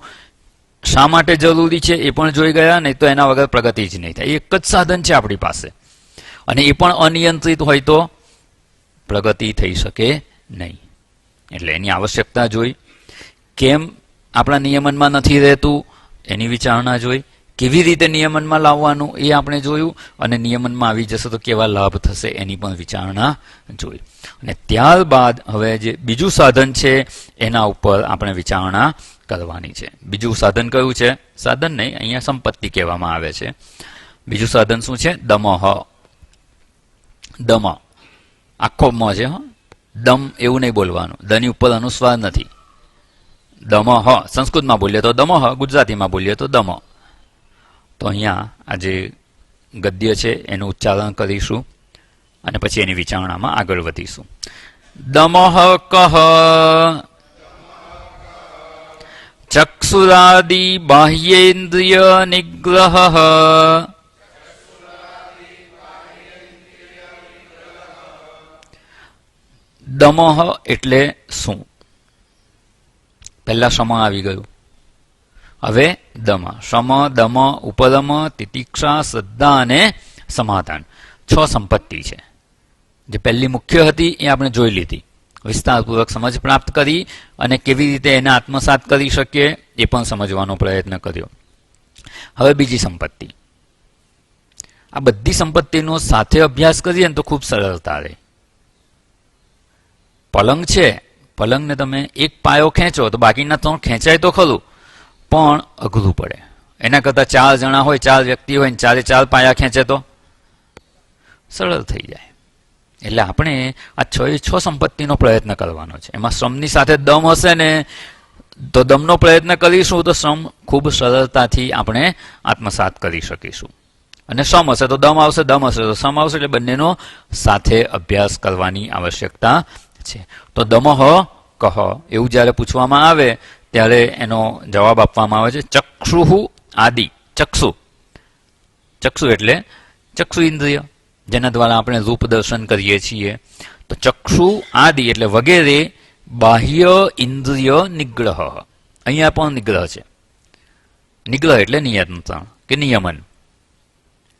શા માટે જરૂરી છે એ પણ જોઈ ગયા, નહીં તો એના વગર પ્રગતિ જ નહીં થાય. એક જ સાધન છે આપણી પાસે અને એ પણ અનિયંત્રિત હોય તો પ્રગતિ થઈ શકે નહીં. એટલે એની આવશ્યકતા જોઈ. કેમ આપણા નિયમનમાં નથી રહેતું એની વિચારણા જોઈ. કેવી રીતે નિયમનમાં લાવવાનું એ આપણે જોયું અને નિયમનમાં આવી જશે તો કેવા લાભ થશે એની પણ વિચારણા જોઈ. અને ત્યારબાદ હવે જે બીજું સાધન છે એના ઉપર આપણે વિચારણા કરવાની છે. બીજું સાધન કયું છે? સાધન નહીં, અહીંયા સંપત્તિ કહેવામાં આવે છે. બીજું સાધન શું છે? દમઃ. દમ આખો મ છે. દમ એવું નહીં બોલવાનું, દની ઉપર અનુસ્વાર નથી. દમઃ સંસ્કૃતમાં બોલીએ તો દમઃ, ગુજરાતીમાં બોલીએ તો દમ. તો અહીંયા આ જે ગદ્ય છે એનું ઉચ્ચારણ કરીશું અને પછી એની વિચારણામાં આગળ વધીશું. દમઃ કહ ચક્ષુરાદિ બાહ્યેન્દ્રિય નિગ્રહ. દમઃ એટલે શું? પહેલા સમ આવી ગયું, હવે દમ. શમ, દમ, ઉપદમ, તિતિક્ષા, શ્રદ્ધા અને સમાધાન. 6 સંપત્તિ છે. જે પહેલી મુખ્ય હતી એ આપણે જોઈ લીધી, વિસ્તારપૂર્વક સમજ પ્રાપ્ત કરી અને કેવી રીતે એને આત્મસાત કરી શકીએ એ પણ સમજવાનો પ્રયત્ન કર્યો. હવે બીજી સંપત્તિ. આ બધી સંપત્તિનો સાથે અભ્યાસ કરીએ ને તો ખૂબ સરળતા રહે. પલંગ છે, પલંગને તમે એક પાયો ખેંચો તો બાકીના 3 ખેંચાય તો ખરું પણ અઘરું પડે. એના કરતાં 4 જણા હોય, 4 વ્યક્તિ હોય ને 4 પાયા ખેંચે તો સરળ થઈ જાય. એટલે આપણે આ 6 સંપત્તિનો પ્રયત્ન કરવાનો છે. એમાં શ્રમની સાથે દમ હશે ને તો દમનો પ્રયત્ન કરીશું તો શ્રમ ખૂબ સરળતાથી આપણે આત્મસાત કરી શકીશું. અને સમ હશે તો દમ આવશે, દમ હશે તો સમ આવશે. એટલે બંનેનો સાથે અભ્યાસ કરવાની આવશ્યકતા છે. તો દમઃ કહ એવું જ્યારે પૂછવામાં આવે ત્યારે એનો જવાબ આપવામાં આવે છે ચક્ષુઃ આદિ. ચક્ષુ, ચક્ષુ એટલે ચક્ષુ ઇન્દ્રિય, જેના દ્વારા આપણે રૂપ દર્શન કરીએ છીએ. તો ચક્ષુ આદિ એટલે વગેરે બાહ્ય ઇન્દ્રિય નિગ્રહ. અહીંયા પણ નિગ્રહ છે. નિગ્રહ એટલે નિયંત્રણ કે નિયમન.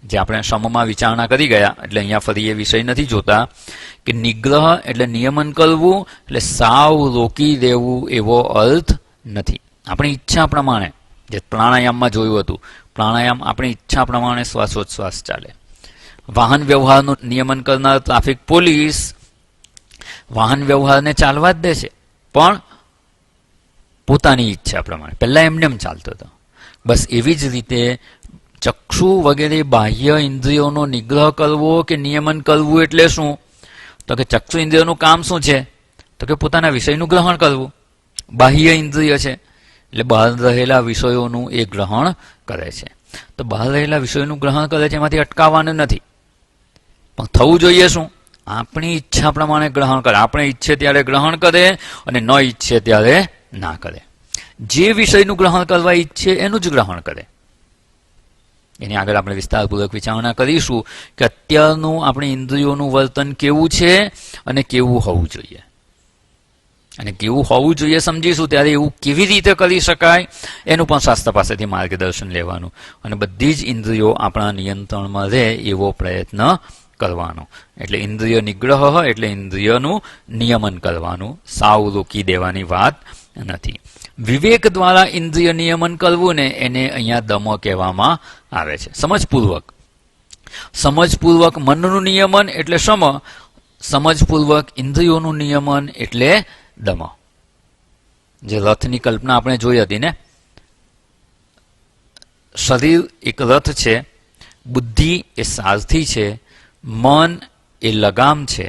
જે આપણે સમમાં વિચારણા કરી ગયા એટલે અહીંયા ફરી એ વિષય નથી જોતા કે નિગ્રહ એટલે નિયમન કરવું એટલે સાવ રોકી દેવું એવો અર્થ નથી. આપણી ઈચ્છા પ્રમાણે, જે પ્રાણાયામમાં જોયું હતું, પ્રાણાયામ આપણી ઈચ્છા પ્રમાણે શ્વાસોચ્છ્વાસ ચાલે. વાહન વ્યવહારનું નિયમન કરનાર ટ્રાફિક પોલીસ વાહન વ્યવહારને ચાલવા જ દે છે, પણ પોતાની ઈચ્છા પ્રમાણે. પહેલા એમને ચાલતો હતો. બસ એવી જ રીતે ચક્ષુ વગેરે બાહ્ય ઇન્દ્રિયોનો નિગ્રહ કરવો કે નિયમન કરવું એટલે શું? તો કે ચક્ષુ ઇન્દ્રિયોનું કામ શું છે? તો કે પોતાના વિષયનું ગ્રહણ કરવું. બાહ્ય ઇન્દ્રિય છે એટલે બહાર રહેલા વિષયોનું એ ગ્રહણ કરે છે. તો બહાર રહેલા વિષયોનું ગ્રહણ કરે છે, એમાંથી અટકાવવાનું નથી. પણ થવું જોઈએ શું? આપણી ઈચ્છા પ્રમાણે ગ્રહણ કરે. આપણે ઈચ્છે ત્યારે ગ્રહણ કરે અને ન ઈચ્છે ત્યારે ના કરે. જે વિષયનું ગ્રહણ કરવા ઈચ્છે એનું જ ગ્રહણ કરે. એની આગળ આપણે વિસ્તારપૂર્વક વિચારણા કરીશું કે અત્યારનું આપણી ઇન્દ્રિયોનું વર્તન કેવું છે અને કેવું હોવું જોઈએ. અને કેવું હોવું જોઈએ સમજીશું ત્યારે એવું કેવી રીતે કરી શકાય એનું પણ શાસ્ત્ર પાસેથી માર્ગદર્શન લેવાનું અને બધી જ ઇન્દ્રિયો આપણા નિયંત્રણમાં રહે એવો પ્રયત્ન કરવાનો. એટલે ઇન્દ્રિય નિગ્રહ એટલે ઇન્દ્રિયનું નિયમન કરવાનું, સાવ રોકી દેવાની વાત નથી. વિવેક દ્વારા ઇન્દ્રિય નિયમન કરવું ને એને અહીંયા દમ કહેવામાં આવે છે. સમજપૂર્વક મનનું નિયમન એટલે શમ, સમજપૂર્વક ઇન્દ્રિયોનું નિયમન એટલે દમ. જે રથની કલ્પના આપણે જોઈ હતી ને, શરીર એક રથ છે, બુદ્ધિ એ સારથી છે, મન એ લગામ છે,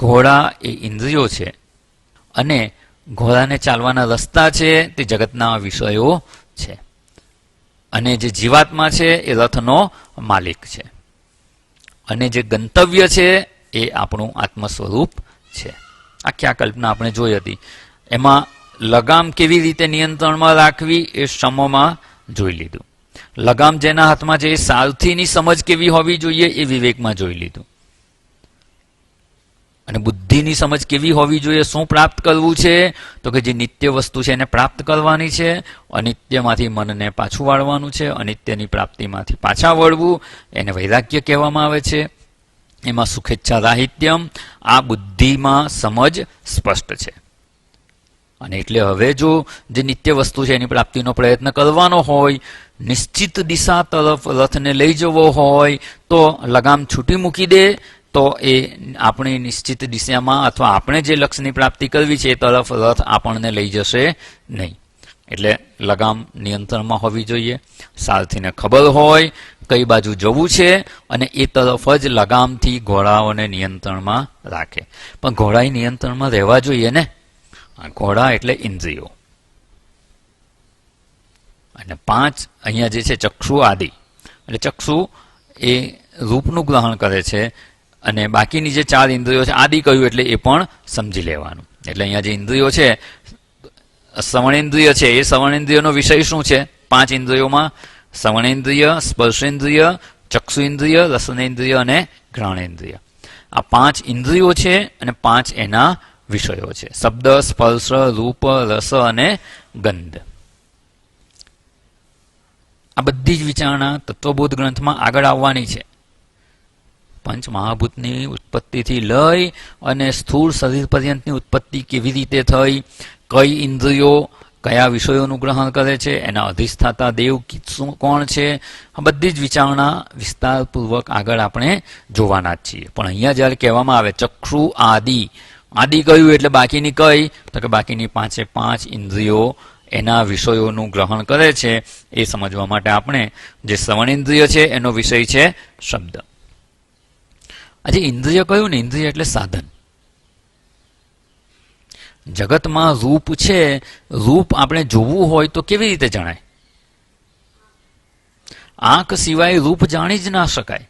ઘોડા એ ઇન્દ્રિયો છે, અને ઘોડાને ચાલવાના રસ્તા છે તે જગતના વિષયો છે, અને જે જીવાત્મા છે એ રથનો માલિક છે, અને જે ગંતવ્ય છે એ આપણું આત્મ સ્વરૂપ છે. આખી આ કલ્પના આપણે જોઈ હતી. એમાં લગામ કેવી રીતે નિયંત્રણમાં રાખવી એ સમમાં જોઈ લીધું. લગામ જેના હાથમાં છે એ સારથીની સમજ કેવી હોવી જોઈએ એ વિવેકમાં જોઈ લીધું. અને બુદ્ધિની સમજ કેવી હોવી જોઈએ, શું પ્રાપ્ત કરવું છે, તો કે જે નિત્ય વસ્તુ છે એને પ્રાપ્ત કરવાની છે, અનિત્યમાંથી મનને પાછું વાળવાનું છે, અનિત્યની પ્રાપ્તિમાંથી પાછા વળવું, એને વૈરાગ્ય કહેવામાં આવે છે. એમાં સુખેચ્છા રાહિત્યમ, આ બુદ્ધિમાં સમજ સ્પષ્ટ છે. અને એટલે હવે જો જે નિત્ય વસ્તુ છે એની પ્રાપ્તિનો પ્રયત્ન કરવાનો હોય, નિશ્ચિત દિશા તરફ રથને લઈ જવો હોય, તો લગામ છૂટી મૂકી દે તો એ આપણી નિશ્ચિત દિશામાં અથવા આપણે જે લક્ષ્યની પ્રાપ્તિ કરવી છે એ તરફ રથ આપણને લઈ જશે નહીં. એટલે લગામ નિયંત્રણમાં હોવી જોઈએ. સારથીને ખબર હોય કઈ બાજુ જવું છે, અને એ તરફ જ લગામથી ઘોડાઓને નિયંત્રણમાં રાખે. પણ ઘોડા નિયંત્રણમાં રહેવા જોઈએ ને. ઘોડા એટલે ઇન્દ્રિયો. અને 5 અહીંયા જે છે ચક્ષુ આદિ, એટલે ચક્ષુ એ રૂપનું ગ્રહણ કરે છે, અને બાકીની જે 4 ઇન્દ્રિયો છે, આદિ કહ્યું એટલે એ પણ સમજી લેવાનું. એટલે અહીંયા જે ઇન્દ્રિયો છે, શ્રવણેન્દ્રિય છે, એ શ્રવણેન્દ્રિયનો વિષય શું છે? 5 ઇન્દ્રિયોમાં શ્રવણેન્દ્રિય, સ્પર્શેન્દ્રિય, ચક્ષુ ઇન્દ્રિય, રસનેન્દ્રિય અને ઘ્રાણેન્દ્રિય. આ 5 ઇન્દ્રિયો છે અને 5 એના વિષયો છે. શબ્દ, સ્પર્શ, રૂપ, રસ અને ગંધ. આ બધી જ વિચારણા તત્વબોધ ગ્રંથમાં આગળ આવવાની છે. પંચ મહાભૂતની ઉત્પત્તિથી લઈ અને સ્થૂળ શરીર પર્યંતની ઉત્પત્તિ કેવી રીતે થઈ, કઈ ઇન્દ્રિયો કયા વિષયોનું ગ્રહણ કરે છે, એના અધિષ્ઠાતા દેવ શું કોણ છે, આ બધી જ વિચારણા વિસ્તારપૂર્વક આગળ આપણે જોવાના જ છીએ. પણ અહીંયા જ્યારે કહેવામાં આવે ચક્ષુ આદિ, આદિ કહ્યું એટલે બાકીની કઈ, તો કે બાકીની 5 ઇન્દ્રિયો એના વિષયોનું ગ્રહણ કરે છે. એ સમજવા માટે આપણે જે શ્રવણેન્દ્રિય છે એનો વિષય છે શબ્દ. આજે ઇન્દ્રિય કહ્યું ને, ઇન્દ્રિય એટલે સાધન. જગતમાં રૂપ છે, રૂપ આપણે જોવું હોય તો કેવી રીતે જણાય? આંખ સિવાય રૂપ જાણી જ ના શકાય.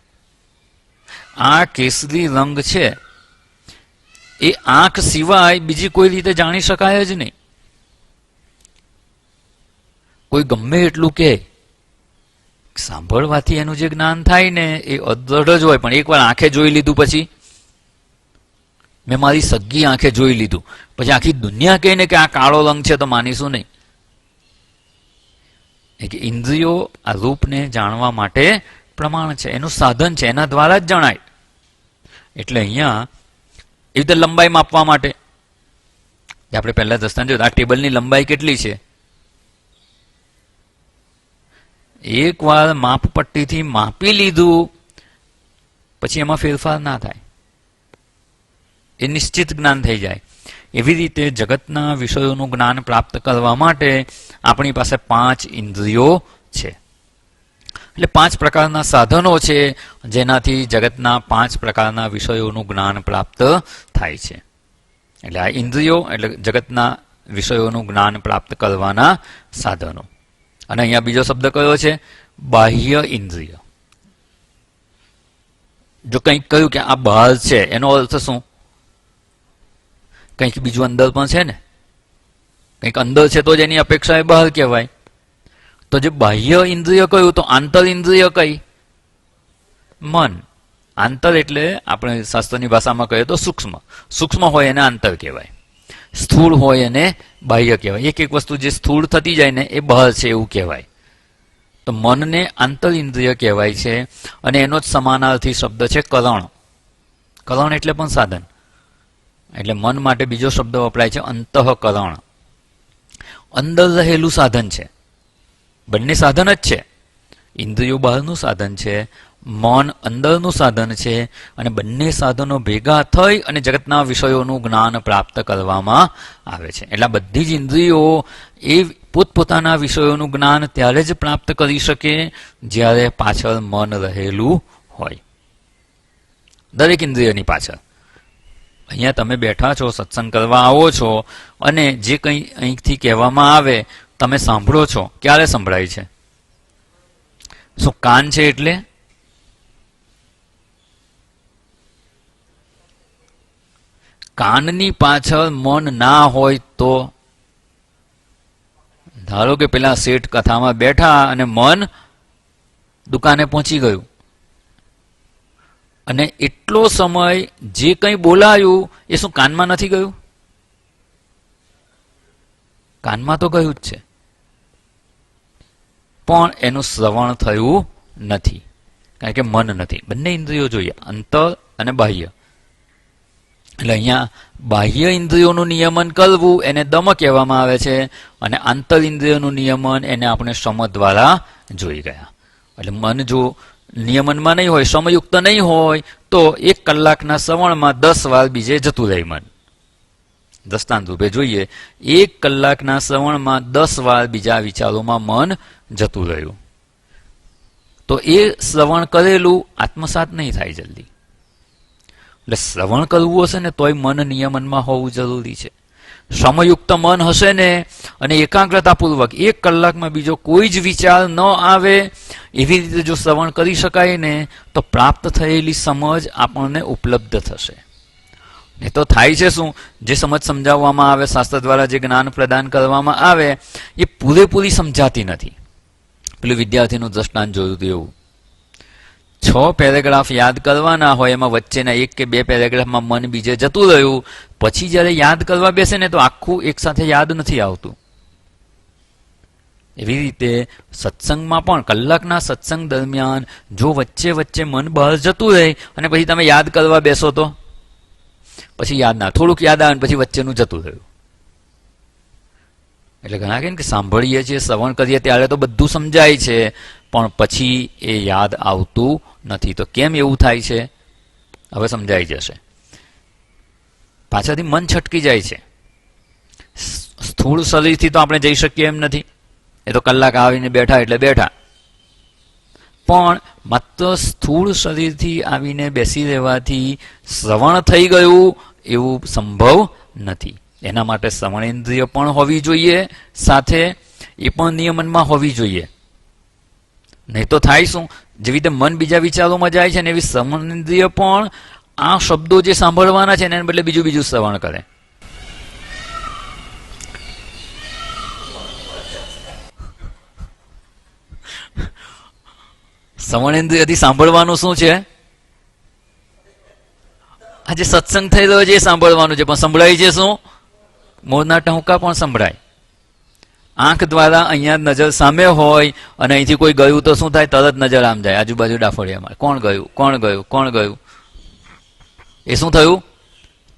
આ કેસરી રંગ છે એ આંખ સિવાય બીજી કોઈ રીતે જાણી શકાય જ નહીં. કોઈ ગમે એટલું કે સાંભળવાથી એનું જે જ્ઞાન થાય ને એ અદ્રઢ જ હોય, પણ એકવાર આંખે જોઈ લીધું પછી, મેં મારી સગી આંખે જોઈ લીધું પછી આખી દુનિયા કહે ને કે આ કાળો રંગ છે તો માનીશું નહીં. કે ઇન્દ્રિયો આ રૂપને જાણવા માટે પ્રમાણ છે, એનું સાધન છે, એના દ્વારા જ જણાય. એટલે અહીંયા એ રીતે લંબાઈ માપવા માટે આપણે પહેલા દસ્તાન જોયું, આ ટેબલની લંબાઈ કેટલી છે? એકવાર માપપટ્ટીથી માપી લીધું પછી એમાં ફેરફાર ના થાય, એ નિશ્ચિત જ્ઞાન થઈ જાય. એવી રીતે જગતના વિષયોનું જ્ઞાન પ્રાપ્ત કરવા માટે આપણી પાસે 5 ઇન્દ્રિયો છે. એટલે 5 પ્રકારના સાધનો છે જેનાથી જગતના 5 પ્રકારના વિષયોનું જ્ઞાન પ્રાપ્ત થાય છે. એટલે આ ઇન્દ્રિયો એટલે જગતના વિષયોનું જ્ઞાન પ્રાપ્ત કરવાના સાધનો. અને અહીંયા બીજો શબ્દ કયો છે? બાહ્ય ઇન્દ્રિય. જો કંઈક કહ્યું કે આ બહાર છે, એનો અર્થ શું? કંઈક બીજું અંદર પણ છે ને. કંઈક અંદર છે તો જ એની અપેક્ષા એ બહાર કહેવાય. તો જે બાહ્ય ઇન્દ્રિય કહ્યું તો આંતર ઇન્દ્રિય કઈ? મન. આંતર એટલે આપણે શાસ્ત્રની ભાષામાં કહીએ તો સૂક્ષ્મ. સૂક્ષ્મ હોય એને આંતર કહેવાય, સ્થૂળ હોય એને બાહ્ય કહેવાય. એક એક વસ્તુ જે સ્થૂળ થતી જાય ને એ બહાર છે એવું કહેવાય. તો મનને આંતર ઇન્દ્રિય કહેવાય છે. અને એનો જ સમાનાર્થી શબ્દ છે કરણ. કરણ એટલે પણ સાધન. એટલે મન માટે બીજો શબ્દ વપરાય છે અંતઃકરણ. અંદર રહેલું સાધન છે. બંને સાધન જ છે. ઇન્દ્રિયો બહારનું સાધન છે, મન અંદરનું સાધન છે, અને બંને સાધનો ભેગા થઈ અને જગતના વિષયોનું જ્ઞાન પ્રાપ્ત કરવામાં આવે છે. એટલે બધી જ ઇન્દ્રિયો એ પોતપોતાના વિષયોનું જ્ઞાન ત્યારે જ પ્રાપ્ત કરી શકે જ્યારે પાછળ મન રહેલું હોય. દરેક ઇન્દ્રિયની પાછળ. અહીંયા તમે બેઠા છો, સત્સંગ કરવા આવો છો, અને જે કંઈ અહીંથી કહેવામાં આવે તમે સાંભળો છો. ક્યારે સંભળાય છે? શું કાન છે એટલે? કાનની પાછળ મન ના હોય તો? ધારો કે પેલા શેઠ કથામાં બેઠા અને મન દુકાને પહોંચી ગયું, અને એટલો સમય જે કંઈ બોલાયું એ શું કાનમાં નથી ગયું? કાનમાં તો ગયું જ છે, પણ એનું શ્રવણ થયું નથી, કારણ કે મન નથી. બંને ઇન્દ્રિયો જોઈએ, અંતર અને બાહ્ય. એટલે અહીંયા બાહ્ય ઇન્દ્રિયોનું નિયમન કરવું એને દમ કહેવામાં આવે છે, અને આંતર ઇન્દ્રિયોનું નિયમન એને આપણે શ્રમ દ્વારા જોઈ ગયા. એટલે મન જો નિયમનમાં નહીં હોય, શ્રમયુક્ત નહીં હોય, તો 1 કલાકના શ્રવણમાં 10 વાર બીજે જતું રહે મન. દ્રષ્ટાંત રૂપે જોઈએ, 1 કલાકના શ્રવણમાં 10 વાર બીજા વિચારોમાં મન જતું રહ્યું, તો એ શ્રવણ કરેલું આત્મસાત નહીં થાય જલ્દી. એટલે શ્રવણ કરવું હશે ને તોય મન નિયમનમાં હોવું જરૂરી છે. શ્રમયુક્ત મન હશે ને અને એકાગ્રતાપૂર્વક 1 કલાકમાં બીજો કોઈ જ વિચાર ન આવે એવી રીતે જો શ્રવણ કરી શકાય ને, તો પ્રાપ્ત થયેલી સમજ આપણને ઉપલબ્ધ થશે. એ તો થાય છે શું? જે સમજ સમજાવવામાં આવે, શાસ્ત્ર દ્વારા જે જ્ઞાન પ્રદાન કરવામાં આવે, એ પૂરેપૂરી સમજાતી નથી. પેલું વિદ્યાર્થીનું દ્રષ્ટાંત જોયું હતું એવું. 6 પેરેગ્રાફ યાદ કરવાના હોય, એમાં વચ્ચેના 1 કે 2 પેરેગ્રાફમાં મન બીજે જતું રહ્યું, પછી જ્યારે યાદ કરવા બેસે ને તો આખું એક સાથે યાદ નથી આવતું. એવી રીતે સત્સંગમાં પણ કલાકના સત્સંગ દરમિયાન જો વચ્ચે વચ્ચે મન બહાર જતું રહે અને પછી તમે યાદ કરવા બેસો તો પછી યાદ ના, થોડુંક યાદ આવે પછી વચ્ચેનું જતું રહ્યું. એટલે ઘણા કહે ને કે સાંભળીએ છીએ, શ્રવણ કરીએ ત્યારે તો બધું સમજાય છે, પણ પછી એ યાદ આવતું નથી. તો કેમ એવું થાય છે? હવે સમજાઈ જશે. પાછળથી મન છટકી જાય છે. સ્થૂળ શરીરથી તો આપણે જઈ શકીએ એમ નથી, એ તો કલાક આવીને બેઠા એટલે બેઠા. પણ માત્ર સ્થૂળ શરીરથી આવીને બેસી રહેવાથી શ્રવણ થઈ ગયું એવું સંભવ નથી. એના માટે શ્રવણેન્દ્રિય પણ હોવી જોઈએ, સાથે એ પણ નિયમનમાં હોવી જોઈએ. નહીં તો થાય શું? જેવી રીતે મન બીજા વિચારોમાં જાય છે ને, એવી શ્રવણેન્દ્રિય પણ આ શબ્દો જે સાંભળવાના છે એને બદલે બીજું બીજું શ્રવણ કરે. શ્રવણેન્દ્રિયથી સાંભળવાનું શું છે? આજે સત્સંગ થઈ રહ્યો છે એ સાંભળવાનું છે, પણ સંભળાય છે શું? મોરના ટહુકા પણ સંભળાય. આંખ દ્વારા અહીંયા નજર સામે હોય અને અહીંથી કોઈ ગયું તો શું થાય? તરત નજર આમ જાય, આજુબાજુ ડાફોડિયામાં કોણ ગયું, કોણ ગયું, કોણ ગયું. એ શું થયું?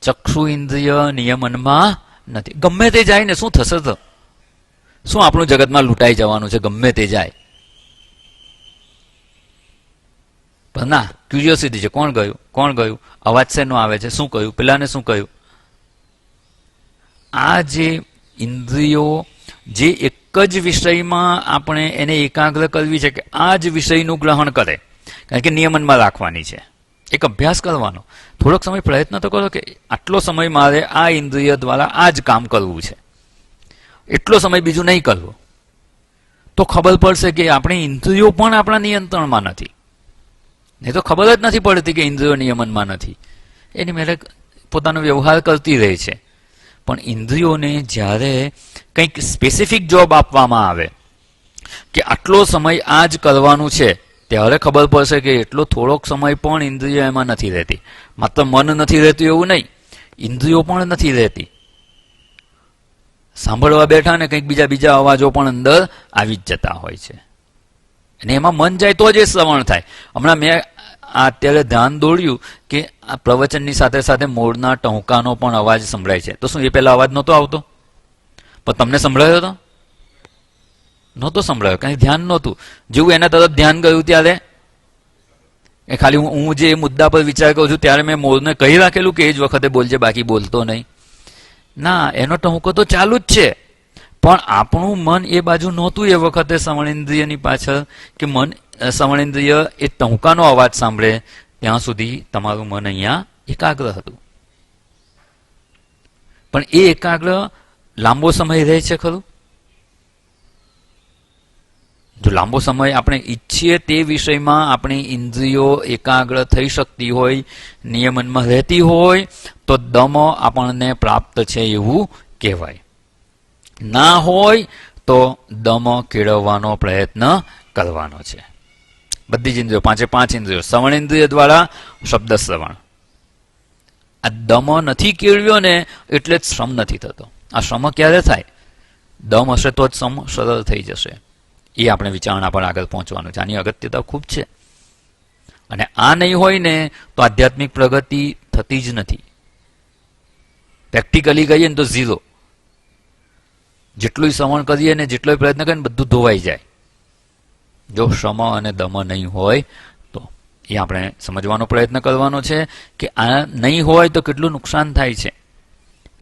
ચક્ષુ ઇન્દ્રિય નિયમનમાં નથી. ગમે તે જાય ને શું થશે? તો શું આપણું જગતમાં લૂંટાઈ જવાનું છે? ગમે તે જાય. પણ ના, ક્યુરિયોસિટી છે. કોણ ગયું, કોણ ગયું, અવાજ શેનો આવે છે, શું કહ્યું, પેલાને શું કહ્યું. આ જે ઇન્દ્રિયો જે એક જ વિષયમાં આપણે એને એકાગ્ર કરવી છે કે આ જ વિષયનું ગ્રહણ કરે, કારણ કે નિયમનમાં રાખવાની છે. એક અભ્યાસ કરવાનો, થોડોક સમય પ્રયત્ન તો કરો કે આટલો સમય મારે આ ઇન્દ્રિય દ્વારા આ જ કામ કરવું છે, એટલો સમય બીજું નહીં કરવો. તો ખબર પડશે કે આપણે ઇન્દ્રિયો પણ આપણા નિયંત્રણમાં નથી. નહીં તો ખબર જ નથી પડતી કે ઇન્દ્રિયો નિયમનમાં નથી. એની મેળે પોતાનો વ્યવહાર કરતી રહે છે. પણ ઇન્દ્રિયોને જ્યારે કંઈક સ્પેસિફિક જોબ આપવામાં આવે કે આટલો સમય આ જ કરવાનું છે, ત્યારે ખબર પડશે કે એટલો થોડોક સમય પણ ઇન્દ્રિયો એમાં નથી રહેતી. માત્ર મન નથી રહેતું એવું નહીં, ઇન્દ્રિયો પણ નથી રહેતી. સાંભળવા બેઠા ને કંઈક બીજા બીજા અવાજો પણ અંદર આવી જ જતા હોય છે, અને એમાં મન જાય તો જ એ શ્રવણ થાય. હમણાં મેં અત્યારે ધ્યાન દોડ્યું કે આ પ્રવચનની સાથે સાથે મોરના ટહુકાનો પણ અવાજ સંભળાય છે. તો શું એ પહેલા અવાજ નહોતો આવતો? પણ તમને સંભળાયો હતો? નહોતો સંભળાયો, કઈ ધ્યાન નહોતું. જેવું એના તરફ ધ્યાન ગયું ત્યારે એ ખાલી હું જે મુદ્દા પર વિચાર કરું છું ત્યારે મેં મોરને કહી રાખેલું કે એ જ વખતે બોલજે, બાકી બોલતો નહીં. ના, એનો ટહુકો તો ચાલુ જ છે, પણ આપણું મન એ બાજુ નહોતું એ વખતે શ્રવણેન્દ્રિયની પાછળ, કે મન શ્રવણેન્દ્રિય એ ટહુકાનો અવાજ સાંભળે ત્યાં સુધી તમારું મન અહીંયા એકાગ્ર હતું. પણ એ એકાગ્ર લાંબો સમય રહે છે ખરું? જો લાંબો સમય આપણે ઈચ્છીએ તે વિષયમાં આપણી ઇન્દ્રિયો એકાગ્ર થઈ શકતી હોય, નિયમનમાં રહેતી હોય, તો દમ આપણને પ્રાપ્ત છે એવું કહેવાય. ના હોય તો દમ કેળવવાનો પ્રયત્ન કરવાનો છે. બધી જ ઇન્દ્રિયો, પાંચે પાંચ ઇન્દ્રિયો, શ્રવણેન્દ્રિય દ્વારા શબ્દ શ્રવણ. આ દમ નથી કેળવ્યો ને એટલે જ શ્રમ નથી થતો. આ શ્રમ ક્યારે થાય? દમ હશે તો જ શ્રમ સરળ થઈ જશે. એ આપણે વિચારણા પર આગળ પહોંચવાનું છે. આની અગત્યતા ખૂબ છે. અને આ નહીં હોય ને તો આધ્યાત્મિક પ્રગતિ થતી જ નથી. પ્રેક્ટિકલી કહીએ ને તો ઝીરો. જેટલું શ્રવણ કરીએ ને જેટલો પ્રયત્ન કરીએ ને બધું ધોવાઈ જાય, જો શ્રમ અને દમ નહીં હોય તો. એ આપણે સમજવાનો પ્રયત્ન કરવાનો છે કે આ નહીં હોય તો કેટલું નુકસાન થાય છે,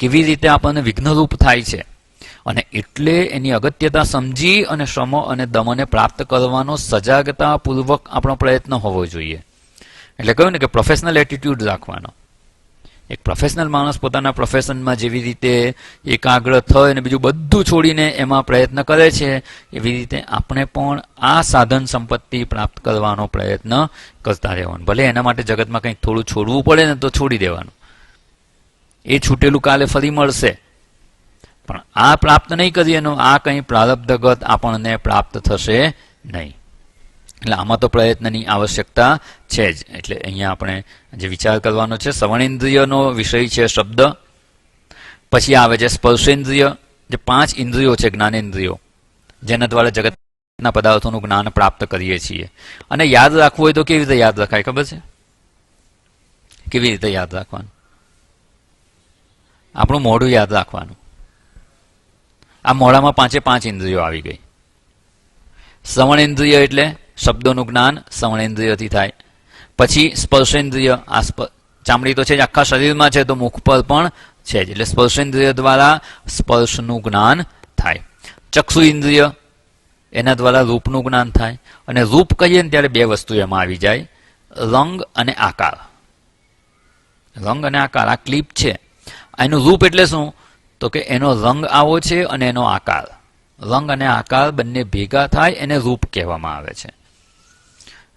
કેવી રીતે આપણને વિઘ્નરૂપ થાય છે. અને એટલે એની અગત્યતા સમજી અને શ્રમ અને દમને પ્રાપ્ત કરવાનો સજાગતાપૂર્વક આપણો પ્રયત્ન હોવો જોઈએ. એટલે કહ્યું ને કે પ્રોફેશનલ એટીટ્યુડ રાખવાનો. એક પ્રોફેશનલ માણસ પોતાના પ્રોફેશનમાં જેવી રીતે એકાગ્ર થઈ અને બીજું બધું છોડીને એમાં પ્રયત્ન કરે છે, એવી રીતે આપણે પણ આ સાધન સંપત્તિ પ્રાપ્ત કરવાનો પ્રયત્ન કરતા રહેવાનો. ભલે એના માટે જગતમાં કંઈક થોડું છોડવું પડે ને તો છોડી દેવાનું, એ છૂટેલું કાલે ફરી મળશે. પણ આ પ્રાપ્ત નહીં કરીએ એનો આ કંઈ પ્રારબ્ધગત આપણને પ્રાપ્ત થશે નહીં. એટલે આમાં તો પ્રયત્નની આવશ્યકતા છે જ. એટલે અહીંયા આપણે જે વિચાર કરવાનો છે, શ્રવણેન્દ્રિયનો વિષય છે શબ્દ. પછી આવે છે સ્પર્શેન્દ્રિય, જે પાંચ ઇન્દ્રિયો છે, જ્ઞાનેન્દ્રિયો, જેના દ્વારા જગતના પદાર્થોનું જ્ઞાન પ્રાપ્ત કરીએ છીએ. અને યાદ રાખવું હોય તો કેવી રીતે યાદ રખાય ખબર છે? કેવી રીતે યાદ રાખવાનું? આપણું મોઢું યાદ રાખવાનું. આ મોઢામાં પાંચે પાંચ ઇન્દ્રિયો આવી ગઈ. શ્રવણેન્દ્રિય એટલે શબ્દોનું જ્ઞાન શ્રવણેન્દ્રિયથી થાય. પછી સ્પર્શેન્દ્રિય, આ ચામડી તો છે જ, આખા શરીરમાં છે તો મુખ પર પણ છે જ, એટલે સ્પર્શેન્દ્રિય દ્વારા સ્પર્શનું જ્ઞાન થાય. ચક્ષુ ઇન્દ્રિય, એના દ્વારા રૂપનું જ્ઞાન થાય. અને રૂપ કહીએ ને ત્યારે બે વસ્તુ એમાં આવી જાય, રંગ અને આકાર. રંગ અને આકાર આ ક્લિપ છે. એનું રૂપ એટલે શું? તો કે એનો રંગ આવો છે અને એનો આકાર. રંગ અને આકાર બંને ભેગા થાય એને રૂપ કહેવામાં આવે છે.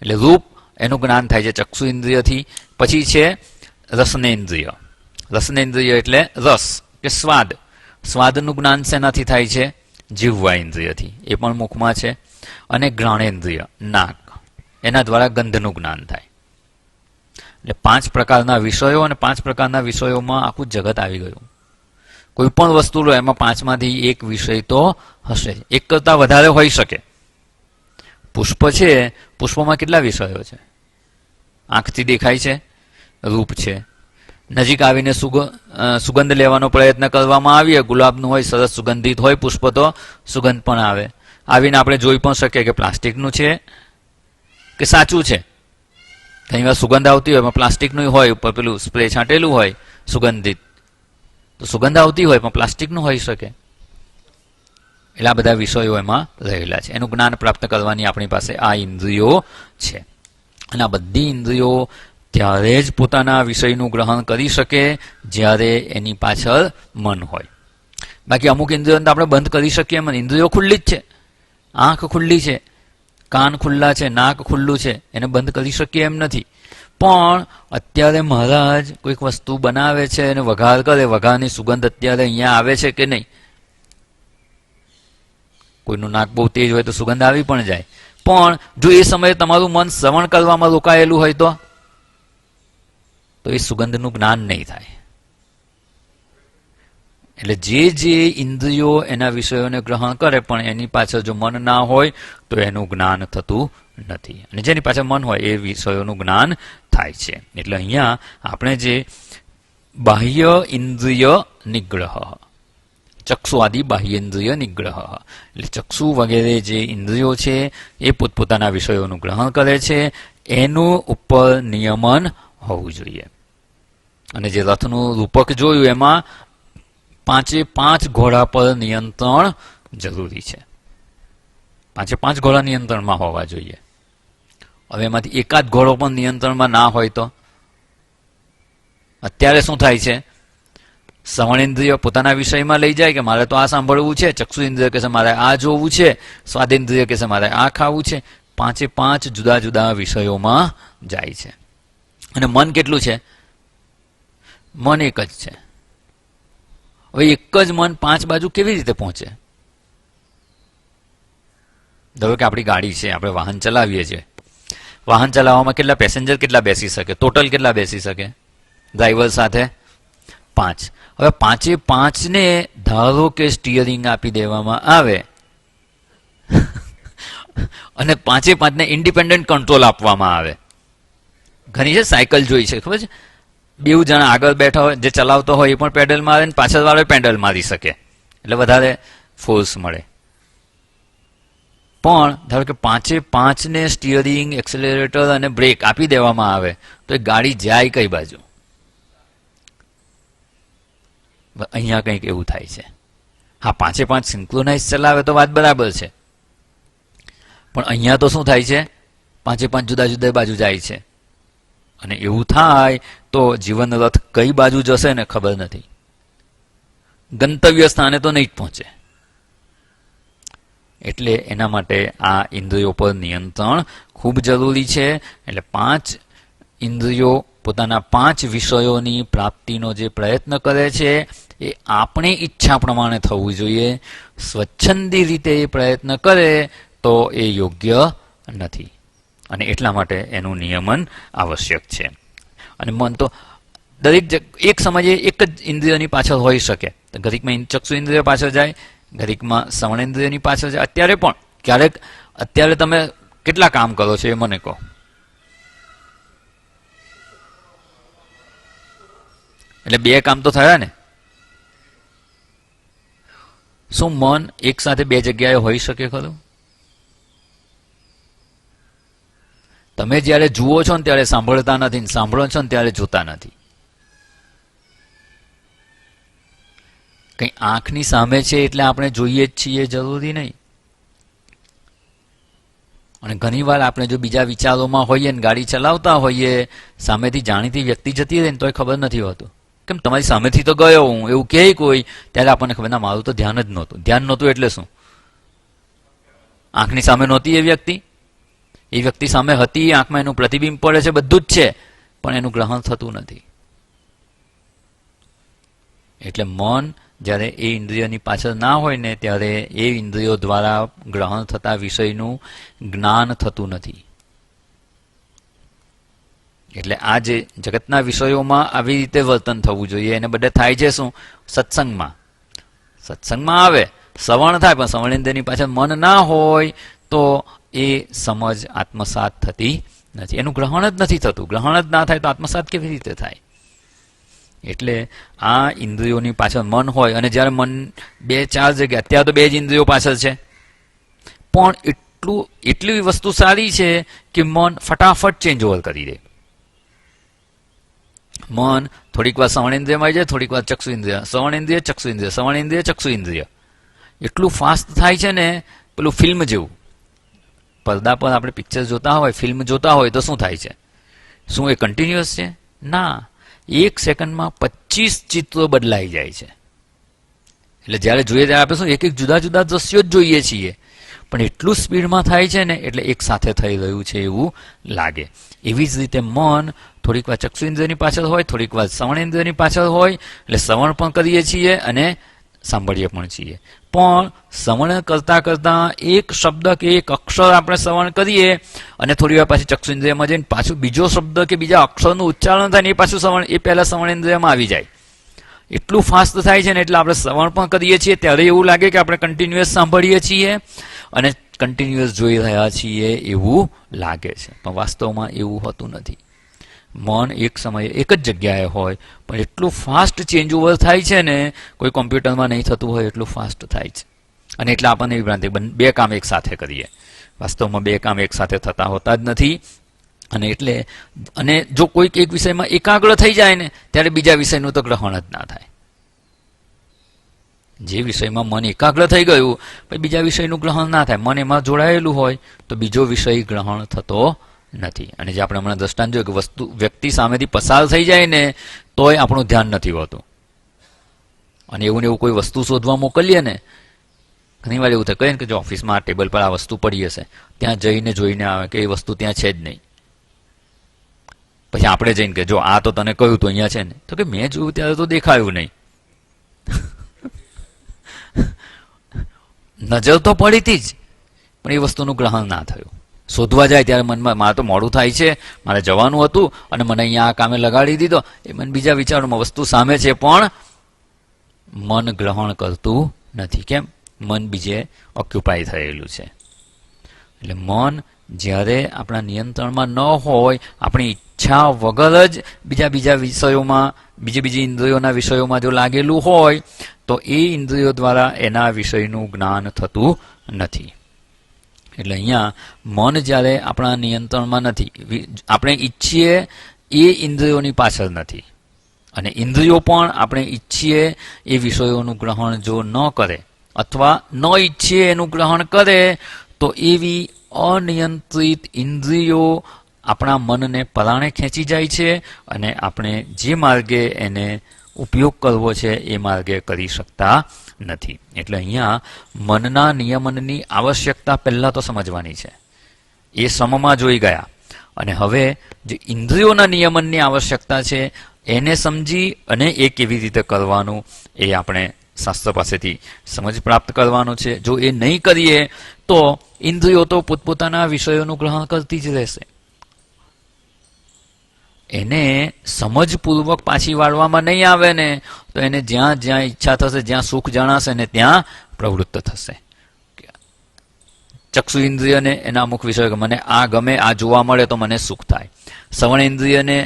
એટલે રૂપ એનું જ્ઞાન થાય છે ચક્ષુ ઇન્દ્રિયથી. પછી છે રસનેન્દ્રિય. રસનેન્દ્રિય એટલે રસ કે સ્વાદ. સ્વાદનું જ્ઞાન શેનાથી થાય છે? જીવવા ઇન્દ્રિયથી, એ પણ મુખમાં છે. અને ઘ્રાણેન્દ્રિય, નાક, એના દ્વારા ગંધનું જ્ઞાન થાય. એટલે પાંચ પ્રકારના વિષયો, અને પાંચ પ્રકારના વિષયોમાં આખું જગત આવી ગયું. કોઈ પણ વસ્તુ લો એમાં પાંચમાંથી એક વિષય તો હશે, એક કરતા વધારે હોઈ શકે. પુષ્પ છે, પુષ્પમાં કેટલા વિષયો છે? આંખથી દેખાય છે, રૂપ છે. નજીક આવીને સુગંધ લેવાનો પ્રયત્ન કરવામાં આવીએ, ગુલાબનું હોય, સરસ સુગંધિત હોય પુષ્પ, તો સુગંધ પણ આવે. આવીને આપણે જોઈ પણ શકીએ કે પ્લાસ્ટિકનું છે કે સાચું છે. ઘણી વાર સુગંધ આવતી હોય એમાં પ્લાસ્ટિકનું હોય, ઉપર પેલું સ્પ્રે છાંટેલું હોય સુગંધિત, તો સુગંધ આવતી હોય પણ પ્લાસ્ટિકનું હોઈ શકે. એટલે આ બધા વિષયો એમાં રહેલા છે. એનું જ્ઞાન પ્રાપ્ત કરવાની આપણી પાસે આ ઇન્દ્રિયો છે. અને આ બધી ઇન્દ્રિયો ત્યારે જ પોતાના વિષયનું ગ્રહણ કરી શકે જ્યારે એની પાછળ મન હોય. બાકી અમુક ઇન્દ્રિયોને આપણે બંધ કરી શકીએ એમ, ઇન્દ્રિયો ખુલ્લી જ છે. આંખ ખુલ્લી છે, કાન ખુલ્લા છે, નાક ખુલ્લું છે, એને બંધ કરી શકીએ એમ નથી. પણ અત્યારે મહારાજ કોઈક વસ્તુ બનાવે છે અને વઘાર કરે, વઘારની સુગંધ અત્યારે અહીંયા આવે છે કે નહીં? કોઈનું નાક બહુ તેજ હોય તો સુગંધ આવી પણ જાય. પણ જો એ સમયે તમારું મન શ્રવણ કરવામાં રોકાયેલું હોય તો એ સુગંધનું જ્ઞાન નહીં થાય. એટલે જે ઇન્દ્રિયો એના વિષયોને ગ્રહણ કરે પણ એની પાછળ જો મન ના હોય તો એનું જ્ઞાન થતું નથી. અને જેની પાછળ મન હોય એ વિષયોનું જ્ઞાન થાય છે. એટલે અહીંયા આપણે જે બાહ્ય ઇન્દ્રિય નિગ્રહ, ચક્ષુ આદિ બાહ્યેન્દ્રિય નિગ્રહ, એટલે ચક્ષુ વગેરે જે ઇન્દ્રિયો છે એ પોતપોતાના વિષયોનું ગ્રહણ કરે છે, એનું ઉપર નિયમન હોવું જોઈએ. અને જે રથનું રૂપક જોયું એમાં 5 ઘોડા પર નિયંત્રણ જરૂરી છે. 5 ઘોડા નિયંત્રણમાં હોવા જોઈએ. હવે એમાંથી એકાદ ઘોડો પણ નિયંત્રણમાં ના હોય તો અત્યારે શું થાય છે? શ્રવણેન્દ્રિય પોતાના વિષયમાં લઈ જાય કે મારે તો આ સાંભળવું છે, ચક્ષુ ઇન્દ્રિય કે છે મારે આ જોવું છે, સ્વાદેન્દ્રિય કે છે મારે આ ખાવું છે. 5 જુદા જુદા વિષયોમાં જાય છે. અને મન કેટલું છે? મન એક જ છે. હવે એક જ મન 5 બાજુ કેવી રીતે પહોંચે? ધારો કે આપણી ગાડી છે, આપણે વાહન ચલાવીએ છીએ. વાહન ચલાવવામાં કેટલા પેસેન્જર કેટલા બેસી શકે? ટોટલ કેટલા બેસી શકે ડ્રાઈવર સાથે? 5. હવે 5 ને ધારો કે સ્ટીયરિંગ આપી દેવામાં આવે અને 5 ને ઇન્ડિપેન્ડન્ટ કંટ્રોલ આપવામાં આવે. ઘણી છે સાયકલ જોઈ છે, ખબર છે? 2 જણા આગળ બેઠા હોય, જે ચલાવતો હોય એ પણ પેડલ મારે ને પાછળ વાળો પેડલ મારી શકે, એટલે વધારે ફોર્સ મળે. પણ ધારો કે 5 ને સ્ટીયરિંગ, એક્સેલરેટર અને બ્રેક આપી દેવામાં આવે તો એ ગાડી જાય કઈ બાજુ? અહીંયા કંઈક એવું થાય છે. હા, 5 સિન્ક્રોનાઇઝ ચલાવે તો વાત બરાબર છે, પણ અહીંયા તો શું થાય છે? 5 જુદા જુદા બાજુ જાય છે. અને એવું થાય તો જીવન રથ કઈ બાજુ જશે ને ખબર નથી. ગંતવ્ય સ્થાને તો નહીં જ પહોંચે. એટલે એના માટે આ ઇન્દ્રિયો પર નિયંત્રણ ખૂબ જરૂરી છે. એટલે 5 ઇન્દ્રિયો પોતાના 5 વિષયોની પ્રાપ્તિનો જે પ્રયત્ન કરે છે એ આપણી ઈચ્છા પ્રમાણે થવું જોઈએ. સ્વચ્છંદી રીતે એ પ્રયત્ન કરે તો એ યોગ્ય નથી, અને એટલા માટે એનું નિયમન આવશ્યક છે. અને મન તો દરેક એક સમયે એક જ ઇન્દ્રિયની પાછળ હોઈ શકે. ઘડીકમાં ચક્ષુ ઇન્દ્રિય પાછળ જાય, ઘડીકમાં શ્રવણેન્દ્રિયની પાછળ જાય. અત્યારે પણ ક્યારેક અત્યારે તમે કેટલા કામ કરો છો એ મને કહો. એટલે 2 કામ તો થયા ને. શું મન એક સાથે 2 જગ્યાએ હોઈ શકે ખરું? તમે જ્યારે જુઓ છો ને ત્યારે સાંભળતા નથી, સાંભળો છો ને ત્યારે જોતા નથી. કઈ આંખની સામે છે એટલે આપણે જોઈએ જ છીએ જરૂરી નહીં. અને ઘણી વાર આપણે જો બીજા વિચારોમાં હોઈએ ને ગાડી ચલાવતા હોઈએ, સામેથી જાણીતી વ્યક્તિ જતી રહે ને તોય ખબર નથી હોતું. કેમ તમારી સામેથી તો ગયો હું એવું કહે કોઈ, ત્યારે આપણને ખબર ના મારું તો ધ્યાન જ નહોતું. ધ્યાન નહોતું એટલે શું? આંખની સામે નહોતી એ વ્યક્તિ, એ વ્યક્તિ સામે હતી, આંખમાં એનું પ્રતિબિંબ પડે છે, બધું જ છે, પણ એનું ગ્રહણ થતું નથી. એટલે મન જ્યારે એ ઇન્દ્રિયની પાછળ ના હોય ને ત્યારે એ ઇન્દ્રિયો દ્વારા ગ્રહણ થતા વિષયનું જ્ઞાન થતું નથી. એટલે આ જે જગતના વિષયોમાં આવી રીતે વર્તન થવું જોઈએ, એને બદલે થાય છે શું? સત્સંગમાં આવે, શ્રવણ થાય, પણ શ્રવણેન્દ્રિયની પાછળ મન ના હોય તો એ સમજ આત્મસાત થતી નથી, એનું ગ્રહણ જ નથી થતું. ગ્રહણ જ ના થાય તો આત્મસાત કેવી રીતે થાય? એટલે આ ઇન્દ્રિયોની પાછળ મન હોય, અને જ્યારે મન 2-4 જગ્યા, અત્યારે તો 2 જ ઇન્દ્રિયો પાછળ છે, પણ એટલી વસ્તુ સારી છે કે મન ફટાફટ ચેન્જ ઓવર કરી દે. મન થોડીક વાર શ્રવણેન્દ્રિયમાં આવી જાય, થોડીક વાર ચક્ષુ ઇન્દ્રિય, શ્રવણેન્દ્રિય ચક્ષુ ઇન્દ્રિય, શ્રવણેન્દ્રિય ચક્ષુ ઇન્દ્રિય. એટલું ફાસ્ટ થાય છે ને, પેલું ફિલ્મ જેવું. પડદા પર આપણે પિક્ચર જોતા હોય, ફિલ્મ જોતા હોય તો શું થાય છે? શું એ કન્ટિન્યુઅસ છે? ના. 1 સેકન્ડમાં 25 ચિત્રો બદલાઈ જાય છે. એટલે જ્યારે જોઈએ ત્યારે આપણે શું એક જુદા જુદા દ્રશ્યો જ જોઈએ છીએ, પણ એટલું સ્પીડમાં થાય છે ને, એટલે એક સાથે થઈ રહ્યું છે એવું લાગે. એવી જ રીતે મન થોડીક વાર ચક્ષુ ઇન્દ્રિયની પાછળ હોય, થોડીક વાર શ્રવણેન્દ્રિયની પાછળ હોય, એટલે શ્રવણ પણ કરીએ છીએ અને સાંભળીએ પણ છીએ. પણ શ્રવણ કરતા કરતા એક શબ્દ કે એક અક્ષર આપણે શ્રવણ કરીએ અને થોડી વાર પાછી ચક્ષુ ઇન્દ્રિયમાં જઈને પાછું બીજો શબ્દ કે બીજા અક્ષરનું ઉચ્ચારણ થાય ને એ પાછું એ પહેલા શ્રવણ ઇન્દ્રિયમાં આવી જાય. એટલું ફાસ્ટ થાય છે ને, એટલે આપણે શ્રવણ પણ કરીએ છીએ ત્યારે એવું લાગે કે આપણે કન્ટિન્યુઅસ સાંભળીએ છીએ અને કન્ટિન્યુઅસ જોઈ રહ્યા છીએ એવું લાગે છે, પણ વાસ્તવમાં એવું હોતું નથી. મન એક સમયે એક જ જગ્યાએ હોય પણ એટલું ફાસ્ટ ચેન્જ ઓવર થાય છે ને, કોઈ કોમ્પ્યુટરમાં નહીં થતું હોય એટલું ફાસ્ટ થાય છે. અને એટલે આપણને એવી ભ્રાંતિ, બે કામ એક સાથે કરીએ. વાસ્તવમાં બે કામ એક સાથે થતા હોતા જ નથી. અને એટલે અને જો કોઈક એક વિષયમાં એકાગ્ર થઈ જાય ને ત્યારે બીજા વિષયનું તો ગ્રહણ જ ના થાય. જે વિષયમાં મન એકાગ્ર થઈ ગયું પછી બીજા વિષયનું ગ્રહણ ના થાય. મન એમાં જોડાયેલું હોય તો બીજો વિષય ગ્રહણ થતો નથી. અને જે આપણે હમણાં દ્રષ્ટાંત જોયું કે વસ્તુ વ્યક્તિ સામેથી પસાર થઈ જાય ને તોય આપણું ધ્યાન નથી હોતું. અને એવું ને એવું કોઈ વસ્તુ શોધવા મોકલીએ ને, ઘણી વાર એવું થાય કહીએ ને કે જો ઓફિસમાં આ ટેબલ પર આ વસ્તુ પડી હશે, ત્યાં જઈને જોઈને આવે કે એ વસ્તુ ત્યાં છે જ નહીં. પછી આપણે જઈને કે જો આ તો તને કહ્યું તો અહીંયા છે ને, તો કે મેં જોયું ત્યારે તો દેખાયું નહીં. નજર તો પડી હતી જ પણ એ વસ્તુનું ગ્રહણ ના થયું. શોધવા જાય ત્યારે મનમાં મારે તો મોડું થાય છે, મારે જવાનું હતું અને મને અહીંયા આ કામે લગાડી દીધો, એ મને બીજા વિચારોમાં વસ્તુ સામે છે પણ મન ગ્રહણ કરતું નથી. કેમ? મન બીજે ઓક્યુપાય થયેલું છે. એટલે મન જ્યારે આપણા નિયંત્રણમાં ન હોય, આપણી ઈચ્છા વગર જ બીજા વિષયોમાં બીજી ઇન્દ્રિયોના વિષયોમાં જો લાગેલું હોય તો એ ઇન્દ્રિયો દ્વારા એના વિષયનું જ્ઞાન થતું નથી. એટલે અહીંયા મન જ્યારે આપણા નિયંત્રણમાં નથી, આપણે ઈચ્છીએ એ ઇન્દ્રિયોની પાછળ નથી, અને ઇન્દ્રિયો પણ આપણે ઈચ્છીએ એ વિષયોનું ગ્રહણ જો ન કરે અથવા ન ઈચ્છીએ એનું ગ્રહણ કરે તો એવી અનિયંત્રિત ઇન્દ્રિયો આપણા મનને પરાણે ખેંચી જાય છે અને આપણે જે માર્ગે એને ઉપયોગ કરવો છે એ માર્ગે કરી શકતા નથી. એટલે અહીંયા મનના નિયમનની આવશ્યકતા પહેલા તો સમજવાની છે. એ સમમાં જોઈ ગયા અને હવે જે ઇન્દ્રિયોના નિયમનની આવશ્યકતા છે એને સમજી અને એ કેવી રીતે કરવાનું એ આપણે શાસ્ત્ર પાસેથી સમજ પ્રાપ્ત કરવાનું છે. જો એ નહીં કરીએ તો ઇન્દ્રિયો તો પોતપોતાના વિષયોનું ગ્રહણ કરતી જ રહેશે. એને સમજપૂર્વક પાછી વાળવામાં નહીં આવે ને તો એને જ્યાં જ્યાં ઈચ્છા થશે, જ્યાં સુખ જણાશે ને ત્યાં પ્રવૃત્ત થશે. ચક્ષુ ઇન્દ્રિયને એના અમુક વિષયો, મને આ ગમે, આ જોવા મળે તો મને સુખ થાય. શ્રવણ ઇન્દ્રિયને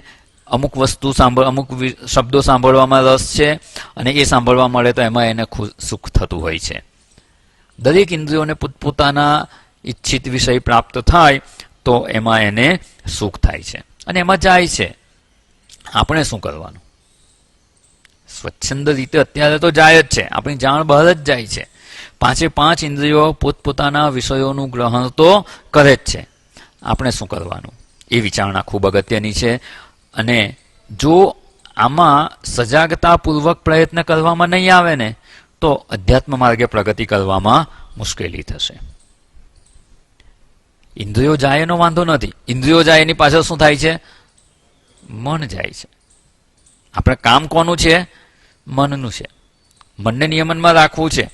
અમુક વસ્તુ અમુક શબ્દો સાંભળવામાં રસ છે અને એ સાંભળવા મળે તો એમાં એને સુખ થતું હોય છે. દરેક ઇન્દ્રિયોને પોતપોતાના ઈચ્છિત વિષય પ્રાપ્ત થાય તો એમાં એને સુખ થાય છે અને એમાં જાય છે. આપણે શું કરવાનું? સ્વચ્છંદ રીતે અત્યારે તો જાય જ છે, આપણી જાણ બહાર જ જાય છે. પાંચે પાંચ ઇન્દ્રિયો પોતપોતાના વિષયોનું ગ્રહણ તો કરે જ છે. આપણે શું કરવાનું એ વિચારણા ખૂબ અગત્યની છે. અને જો આમાં સજાગતાપૂર્વક પ્રયત્ન કરવામાં નહીં આવે ને તો અધ્યાત્મ માર્ગે પ્રગતિ કરવામાં મુશ્કેલી થશે. ઇન્દ્રિયો જાય એનો વાંધો નથી. ઇન્દ્રિયો જાય એની પાછળ શું થાય છે? મન જાય છે. આપણે કામ કોનું છે? મનનું છે. મનને નિયમનમાં રાખવું છે.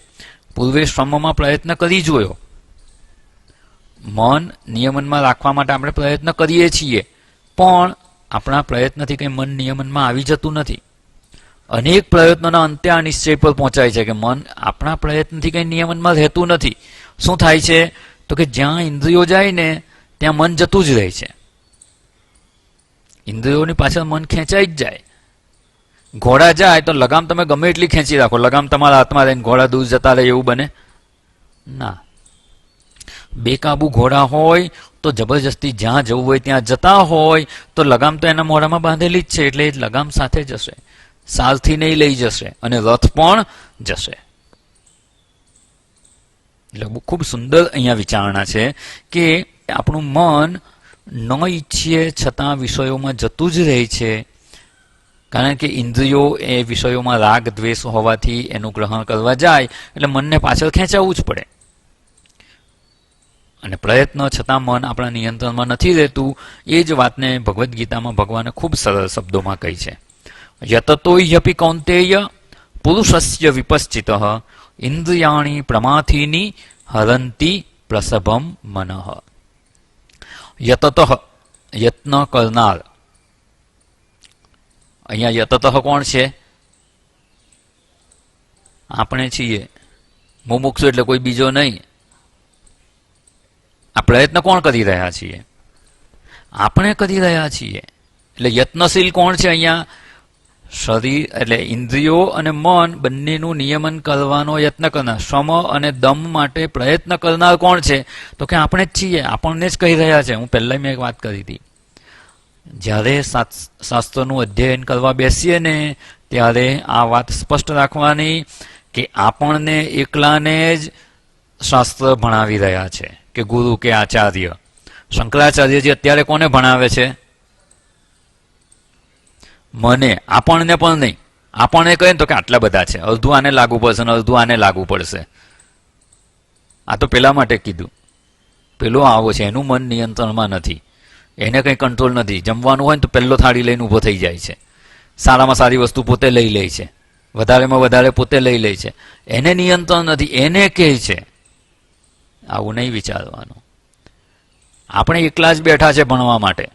પૂર્વે શ્રમમાં પ્રયત્ન કરી જોયો. મન નિયમનમાં રાખવા માટે આપણે પ્રયત્ન કરીએ છીએ પણ આપણા પ્રયત્નથી કંઈ મન નિયમનમાં આવી જતું નથી. અનેક પ્રયત્નોના અંતે આ નિશ્ચય પર પહોંચાય છે કે મન આપણા પ્રયત્નથી કંઈ નિયમનમાં રહેતું નથી. શું થાય છે? તો કે જ્યાં ઇન્દ્રિયો જાય ને ત્યાં મન જતું જ રહે છે. ઇન્દ્રિયોની પાછળ મન ખેંચાઈ જ જાય. ઘોડા જાય તો લગામ તમે ગમે એટલી ખેંચી રાખો, લગામ તમારા હાથમાં રહીને ઘોડા દૂર જતા રહે એવું બને ના. બેકાબુ ઘોડા હોય તો જબરજસ્તી જ્યાં જવું હોય ત્યાં જતા હોય તો લગામ તો એના મોઢામાં બાંધેલી જ છે એટલે એ લગામ સાથે જશે, સારથી નહીં લઈ જશે અને રથ પણ જશે. એટલે ખૂબ સુંદર અહીંયા વિચારણા છે કે આપણું મન ન ઈચ્છીએ છતાં વિષયોમાં જતું જ રહે છે. કારણ કે ઇન્દ્રિયો એ વિષયોમાં રાગ દ્વેષ હોવાથી એનું ગ્રહણ કરવા જાય એટલે મનને પાછળ ખેંચાવવું જ પડે. અને પ્રયત્ન છતાં મન આપણા નિયંત્રણમાં નથી રહેતું. એ જ વાતને ભગવદ્ ગીતામાં ભગવાને ખૂબ સરળ શબ્દોમાં કહી છે. યતતો યપી કૌંતેય પુરુષસ્ય વિપશ્ચિત ઇન્દ્રિયાણી પ્રમાથીની હરંતી પ્રસભમ મનઃ. યતત યત્ન કરનાર. અહીંયા યતત કોણ છે? આપણે છીએ. મુમુક્ષુ એટલે કોઈ બીજો નહીં. આ પ્રયત્ન કોણ કરી રહ્યા છીએ? આપણે કરી રહ્યા છીએ. એટલે યત્નશીલ કોણ છે અહીંયા? શરીર એટલે ઇન્દ્રિયો અને મન બંનેનું નિયમન કરવાનો યત્ન કરનાર, શ્રમ અને દમ માટે પ્રયત્ન કરનાર કોણ છે? તો કે આપણે જ છીએ, આપણને જ કહી રહ્યા છે. હું પહેલા મેં એક વાત કરી હતી, જ્યારે શાસ્ત્રનું અધ્યયન કરવા બેસીએ ને ત્યારે આ વાત સ્પષ્ટ રાખવાની કે આપણને એકલાને જ શાસ્ત્ર ભણાવી રહ્યા છે કે ગુરુ કે આચાર્ય. શંકરાચાર્યજી અત્યારે કોને ભણાવે છે? મને. આપણને પણ નહીં. આપણને કહે તો કે આટલા બધા છે, અડધું આને લાગુ પડશે ને અડધું આને લાગુ પડશે. આ તો પેલા માટે કીધું. પેલો આવો છે, એનું મન નિયંત્રણમાં નથી, એને કંઈ કંટ્રોલ નથી. જમવાનું હોય ને તો પહેલો થાળી લઈને ઊભો થઈ જાય છે, સારામાં સારી વસ્તુ પોતે લઈ લે છે, વધારેમાં વધારે પોતે લઈ લે છે. એને નિયંત્રણ નથી, એને કહે છે. આવું નહીં વિચારવાનું. આપણે એકલા જ બેઠા છે ભણવા માટે,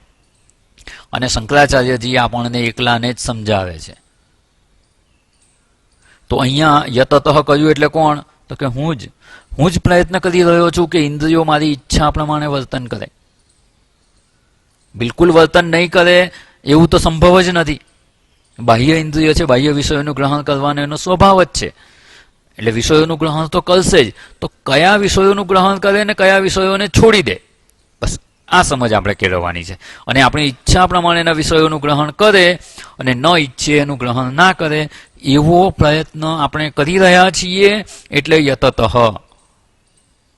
અને શંકરાચાર્યજી આપણને એકલાને જ સમજાવે છે. તો અહીંયા યતતઃ કહ્યું એટલે કોણ? તો કે હું જ પ્રયત્ન કરી રહ્યો છું કે ઇન્દ્રિયો મારી ઈચ્છા પ્રમાણે વર્તન કરે. બિલકુલ વર્તન નહીં કરે એવું તો સંભવ જ નથી. બાહ્ય ઇન્દ્રિય છે, બાહ્ય વિષયોનું ગ્રહણ કરવાનો એનો સ્વભાવ જ છે, એટલે વિષયોનું ગ્રહણ તો કરશે જ. તો કયા વિષયોનું ગ્રહણ કરે ને કયા વિષયોને છોડી દે, બસ આ સમજ આપણે કેળવવાની છે. અને આપણી ઈચ્છા પ્રમાણેના વિષયોનું ગ્રહણ કરે અને ન ઈચ્છે એનું ગ્રહણ ના કરે, એવો પ્રયત્ન આપણે કરી રહ્યા છીએ. એટલે યતતઃ,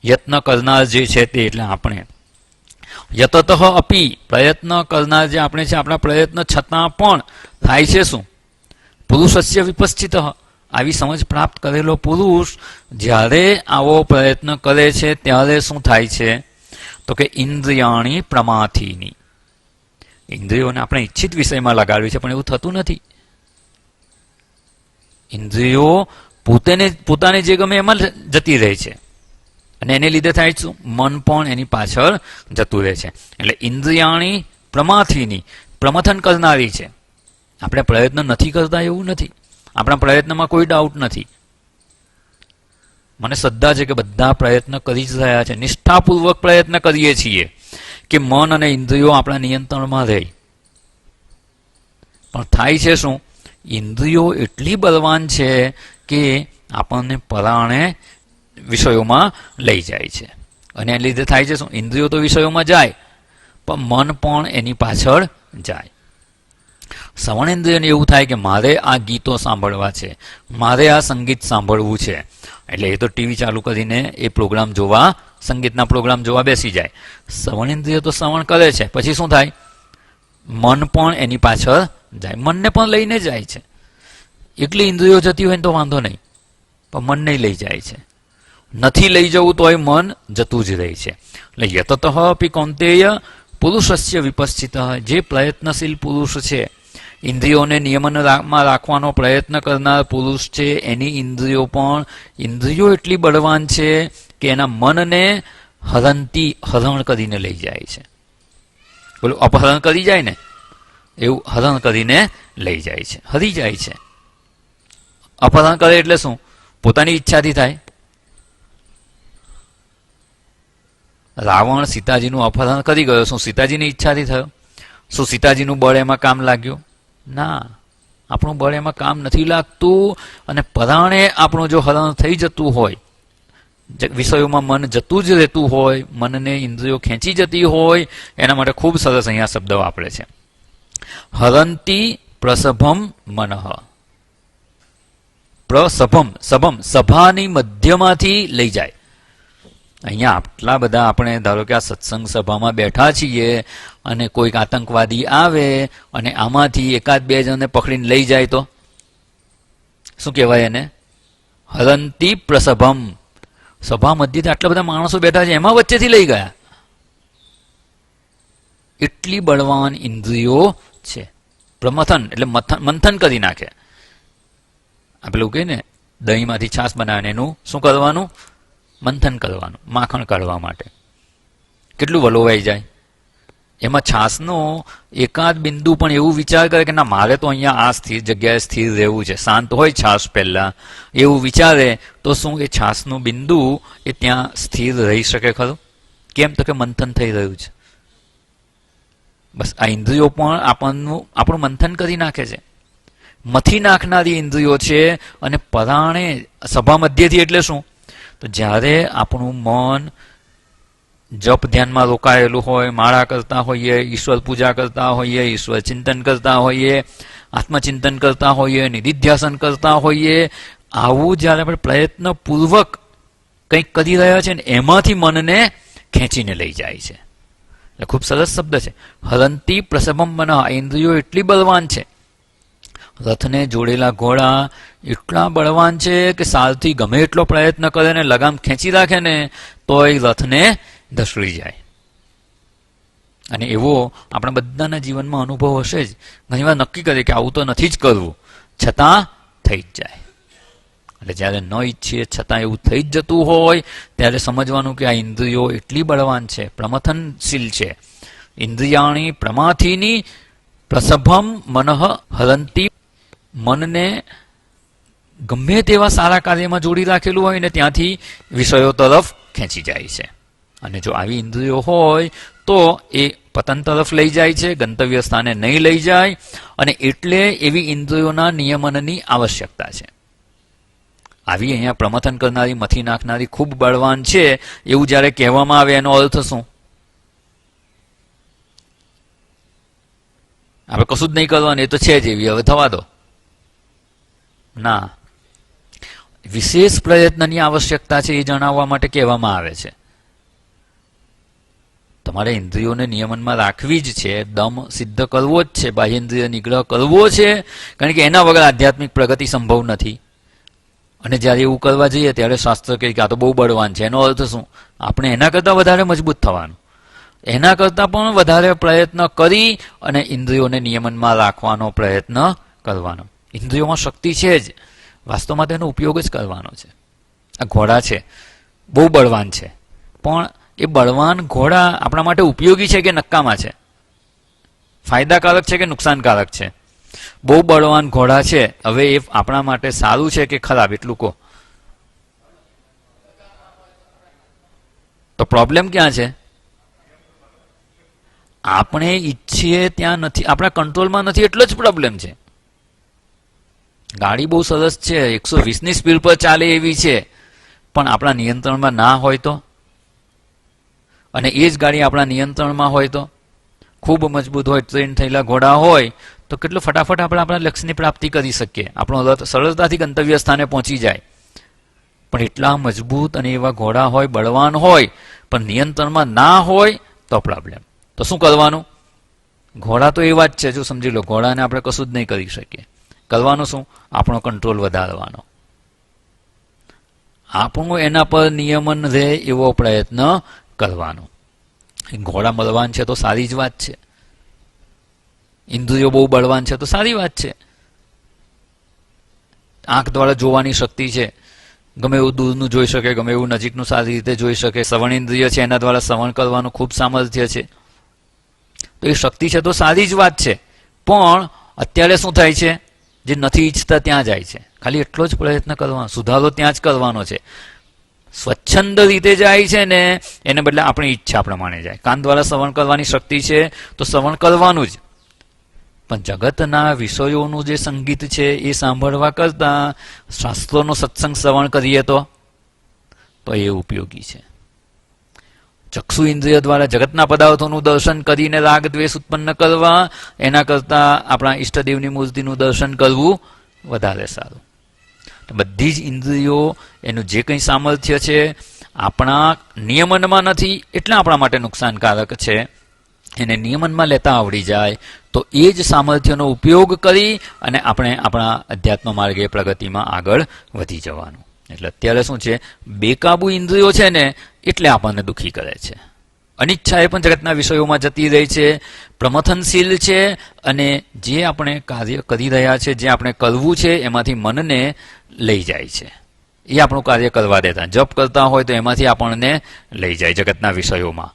યત્ન કરનાર જે છે તે એટલે આપણે. યતતઃ અપી, પ્રયત્ન કરનાર જે આપણે છે, આપણા પ્રયત્ન છતાં પણ થાય છે શું? પુરુષસ્ય વિપશ્ચિતઃ, આવી સમજ પ્રાપ્ત કરેલો પુરુષ જ્યારે આવો પ્રયત્ન કરે છે ત્યારે શું થાય છે? તો કે ઇન્દ્રિયાણી પ્રમાથીની, ઇન્દ્રિયોને આપણે ઈચ્છિત વિષયમાં લગાડવી છે પણ એવું થતું નથી. ઇન્દ્રિયો પોતાને જે ગમે એમાં જતી રહે છે, અને એને લીધે થાય શું? મન પણ એની પાછળ જતું રહે છે. એટલે ઇન્દ્રિયાણી પ્રમાથીની, પ્રમથન કરનારી છે. આપણે પ્રયત્ન નથી કરતા એવું નથી, આપણા પ્રયત્નમાં કોઈ ડાઉટ નથી. મને શ્રદ્ધા છે કે બધા પ્રયત્ન કરી જ રહ્યા છે, નિષ્ઠાપૂર્વક પ્રયત્ન કરીએ છીએ કે મન અને ઇન્દ્રિયો આપણા નિયંત્રણમાં રહે. પણ થાય છે શું? ઇન્દ્રિયો એટલી બલવાન છે કે આપણને પરાણે વિષયોમાં લઈ જાય છે, અને એને લીધે થાય છે શું? ઇન્દ્રિયો તો વિષયોમાં જાય પણ મન પણ એની પાછળ જાય. શ્રવણેન્દ્રિયને એવું થાય કે મારે આ ગીતો સાંભળવા છે, મારે આ સંગીત સાંભળવું છે, એટલે એ તો ટીવી ચાલુ કરીને એ પ્રોગ્રામ જોવા, સંગીતના પ્રોગ્રામ જોવા બેસી જાય. શ્રવણેન્દ્રિય તો શ્રવણ કરે છે, પછી શું થાય? મન પણ એની પાછળ જાય, મનને પણ લઈને જાય છે. એકલી ઇન્દ્રિયો જતી હોય ને તો વાંધો નહીં, પણ મનને લઈ જાય છે. નથી લઈ જવું તોય મન જતું જ રહે છે. એટલે યતતઃ અપી કૌંતેય પુરુષસ્ય વિપશ્ચિતઃ, જે પ્રયત્નશીલ પુરુષ છે, ઇન્દ્રિયોને નિયમનમાં રાખવાનો પ્રયત્ન કરનાર પુરુષ છે, એની ઇન્દ્રિયો પણ, ઇન્દ્રિયો એટલી બળવાન છે કે એના મનને હરણ કરીને લઈ જાય છે. બોલું અપહરણ કરી જાય ને એવું હરણ કરીને લઈ જાય છે, હરી જાય છે. અપહરણ કરે એટલે શું? પોતાની ઈચ્છાથી થાય. રાવણ સીતાજીનું અપહરણ કરી ગયો, શું સીતાજીની ઈચ્છાથી થયો? શું સીતાજીનું બળ એમાં કામ લાગ્યું? ના, આપણું બળ એમાં કામ નથી લાગતું. અને પરાણે આપણું જો હરણ થઈ જતું હોય, વિષયોમાં મન જતું જ રહેતું હોય, મનને ઇન્દ્રિયો ખેંચી જતી હોય, એના માટે ખૂબ સરસ અહીંયા શબ્દ વાપરે છે, હરંતી પ્રસભમ મનઃ. પ્રસભમ, સભમ, સભાની મધ્યમાંથી લઈ જાય. અહીંયા આટલા બધા આપણે ધારો કે આ સત્સંગ સભામાં બેઠા છીએ અને કોઈક આતંકવાદી આવે અને આમાંથી એકાદ બે જણને પકડીને લઈ જાય તો શું કહેવાય એને? હરંતી પ્રસભમ. સભા મધ્યથી આટલા બધા માણસો બેઠા છે, એમાં વચ્ચેથી લઈ ગયા. એટલી બળવાન ઇન્દ્રિયો છે. પ્રમથન એટલે મંથન કરી નાખે. આ પેલું કહે ને દહીંમાંથી છાશ બનાવે, એનું શું કરવાનું? મંથન કરવાનું, માખણ કાઢવા માટે. કેટલું વલોવાઈ જાય. એમાં છાશનો એકાદ બિંદુ પણ એવું વિચાર કરે કે ના, મારે તો અહીંયા આ સ્થિર જગ્યાએ સ્થિર રહેવું છે, શાંત હોય છાશ પહેલા એવું વિચારે તો શું એ છાશનું બિંદુ એ ત્યાં સ્થિર રહી શકે ખરું? કેમ? તો કે મંથન થઈ રહ્યું છે. બસ આ ઇન્દ્રિયો પણ આપણું મંથન કરી નાખે છે, મથી નાખનારી ઇન્દ્રિયો છે. અને પરાણે સભા મધ્યથી એટલે શું? તો જ્યારે આપણું મન જપ ધ્યાનમાં રોકાયેલું હોય, માળા કરતા હોઈએ, ઈશ્વર પૂજા કરતા હોઈએ, ઈશ્વર ચિંતન કરતા હોઈએ, આત્મચિંતન કરતા હોઈએ, નિધિધ્યાસન કરતા હોઈએ, આવું જ્યારે આપણે પ્રયત્નપૂર્વક કંઈક કરી રહ્યા છે ને એમાંથી મનને ખેંચીને લઈ જાય છે. એટલે ખૂબ સરસ શબ્દ છે, હરંતી પ્રસભમ મન. ઇન્દ્રિયો એટલી બળવાન છે, રથને જોડેલા ઘોડા એટલા બળવાન છે કે સારથી ગમે એટલો પ્રયત્ન કરે ને લગામ ખેંચી રાખે ને તોય રથને ધસડી જાય. અને એવો આપણા બધાના જીવનમાં અનુભવ હશે જ. ઘણીવાર નક્કી કરીએ કે આવું તો નથી જ કરવું, છતાં થઈ જ જાય. એટલે જ્યારે ન ઈચ્છીએ છતાં એવું થઈ જ જતું હોય ત્યારે સમજવાનું કે આ ઇન્દ્રિયો એટલી બળવાન છે, પ્રમથનશીલ છે. ઇન્દ્રિયાણી પ્રમાથીની પ્રસભમ મનઃ હરંતી. મનને ગમે તેવા સારા કાર્યમાં જોડી રાખેલું હોય ને ત્યાંથી વિષયો તરફ ખેંચી જાય છે. અને જો આવી ઇન્દ્રિયો હોય તો એ પતન તરફ લઈ જાય છે, ગંતવ્ય સ્થાને નહીં લઈ જાય. અને એટલે એવી ઇન્દ્રિયોના નિયમનની આવશ્યકતા છે. આવી અહીંયા પ્રમથન કરનારી, મથી નાખનારી ખૂબ બળવાન છે એવું જ્યારે કહેવામાં આવે એનો અર્થ શું? આપણે કશું જ નહીં કરવાનું, એ તો છે જ એવી, હવે થવા દો. ના, વિશેષ પ્રયત્નની આવશ્યકતા છે એ જણાવવા માટે કહેવામાં આવે છે. તમારે ઇન્દ્રિયોને નિયમનમાં રાખવી જ છે, દમ સિદ્ધ કરવો જ છે, બાહ્યેન્દ્રિય નિગ્રહ કરવો છે, કારણ કે એના વગર આધ્યાત્મિક પ્રગતિ સંભવ નથી. અને જ્યારે એવું કરવા જઈએ ત્યારે શાસ્ત્ર કહે કે આ તો બહુ બળવાન છે. એનો અર્થ શું? આપણે એના કરતાં વધારે મજબૂત થવાનું, એના કરતાં પણ વધારે પ્રયત્ન કરી અને ઇન્દ્રિયોને નિયમનમાં રાખવાનો પ્રયત્ન કરવાનો. ઇન્દ્રિયોમાં શક્તિ છે જ, વાસ્તવમાં તેનો ઉપયોગ જ કરવાનો છે. આ ઘોડા છે, બહુ બળવાન છે, પણ એ બળવાન ઘોડા આપણા માટે ઉપયોગી છે કે નકામા છે? ફાયદાકારક છે કે નુકસાનકારક છે? બહુ બળવાન ઘોડા છે, હવે એ આપણા માટે સારું છે કે ખરાબ? એટલું કહો. તો પ્રોબ્લેમ ક્યાં છે? આપણે ઈચ્છીએ ત્યાં નથી, આપણા કંટ્રોલમાં નથી, એટલો જ પ્રોબ્લેમ છે. ગાડી બહુ સરસ છે, 120ની સ્પીડ પર ચાલે એવી છે, પણ આપણા નિયંત્રણમાં ના હોય તો? અને એ જ ગાડી આપણા નિયંત્રણમાં હોય તો? ખૂબ મજબૂત હોય, ટ્રેન થયેલા ઘોડા હોય તો કેટલું ફટાફટ આપણે આપણા લક્ષ્યની પ્રાપ્તિ કરી શકીએ, આપણો રથ સરળતાથી ગંતવ્ય સ્થાને પહોંચી જાય. પણ એટલા મજબૂત અને એવા ઘોડા હોય, બળવાન હોય, પણ નિયંત્રણમાં ના હોય તો પ્રોબ્લેમ. તો શું કરવાનું? ઘોડા તો એવા જ છે, જો સમજી લો, ઘોડાને આપણે કશું જ નહીં કરી શકીએ. કરવાનું શું? આપણો કંટ્રોલ વધારવાનો, આપણું એના પર નિયમન રહે એવો પ્રયત્ન કરવાનો. ઘોડા બળવાન છે તો સારી જ વાત છે, ઇન્દ્રિયો બહુ બળવાન છે તો સારી વાત છે. આંખ દ્વારા જોવાની શક્તિ છે, ગમે એવું દૂરનું જોઈ શકે, ગમે એવું નજીકનું સારી રીતે જોઈ શકે. શ્રવણ ઇન્દ્રિય છે, એના દ્વારા શ્રવણ કરવાનું ખૂબ સામર્થ્ય છે. તો એ શક્તિ છે તો સારી જ વાત છે. પણ અત્યારે શું થાય છે? જે નથી ઈચ્છતા ત્યાં જાય છે. ખાલી એટલો જ પ્રયત્ન કરવાનો, સુધારો ત્યાં જ કરવાનો છે. સ્વચ્છંદ રીતે જાય છે ને એને બદલે આપણી ઈચ્છા પ્રમાણે જાય. કાન દ્વારા શ્રવણ કરવાની શક્તિ છે તો શ્રવણ કરવાનું જ, પણ જગતના વિષયોનું જે સંગીત છે એ સાંભળવા કરતા શાસ્ત્રોનો સત્સંગ શ્રવણ કરીએ તો એ ઉપયોગી છે. ચક્ષુ ઇન્દ્રિય દ્વારા જગતના પદાર્થોનું દર્શન કરીને રાગ દ્વેષ ઉત્પન્ન કરવા એના કરતા આપણા ઈષ્ટદેવની મૂર્તિનું દર્શન કરવું વધારે સારું. બધી જ ઇન્દ્રિયો એનું જે કંઈ સામર્થ્ય છે આપણા નિયમનમાં નથી એટલે આપણા માટે નુકસાનકારક છે. એને નિયમનમાં લેતા આવડી જાય તો એ જ સામર્થ્યનો ઉપયોગ કરી અને આપણે આપણા અધ્યાત્મ માર્ગે પ્રગતિમાં આગળ વધી જવાનું. એટલે અત્યારે શું છે, બેકાબુ ઇન્દ્રિયો છે ને એટલે આપણને દુઃખી કરે છે. અનિચ્છા એ પણ જગતના વિષયોમાં જતી રહી છે, પ્રમથનશીલ છે, અને જે આપણે કાર્ય કરી રહ્યા છે, જે આપણે કરવું છે એમાંથી મનને લઈ જાય છે. એ આપણું કાર્ય કરવા દેતા, જપ કરતા હોય તો એમાંથી આપણને લઈ જાય જગતના વિષયોમાં.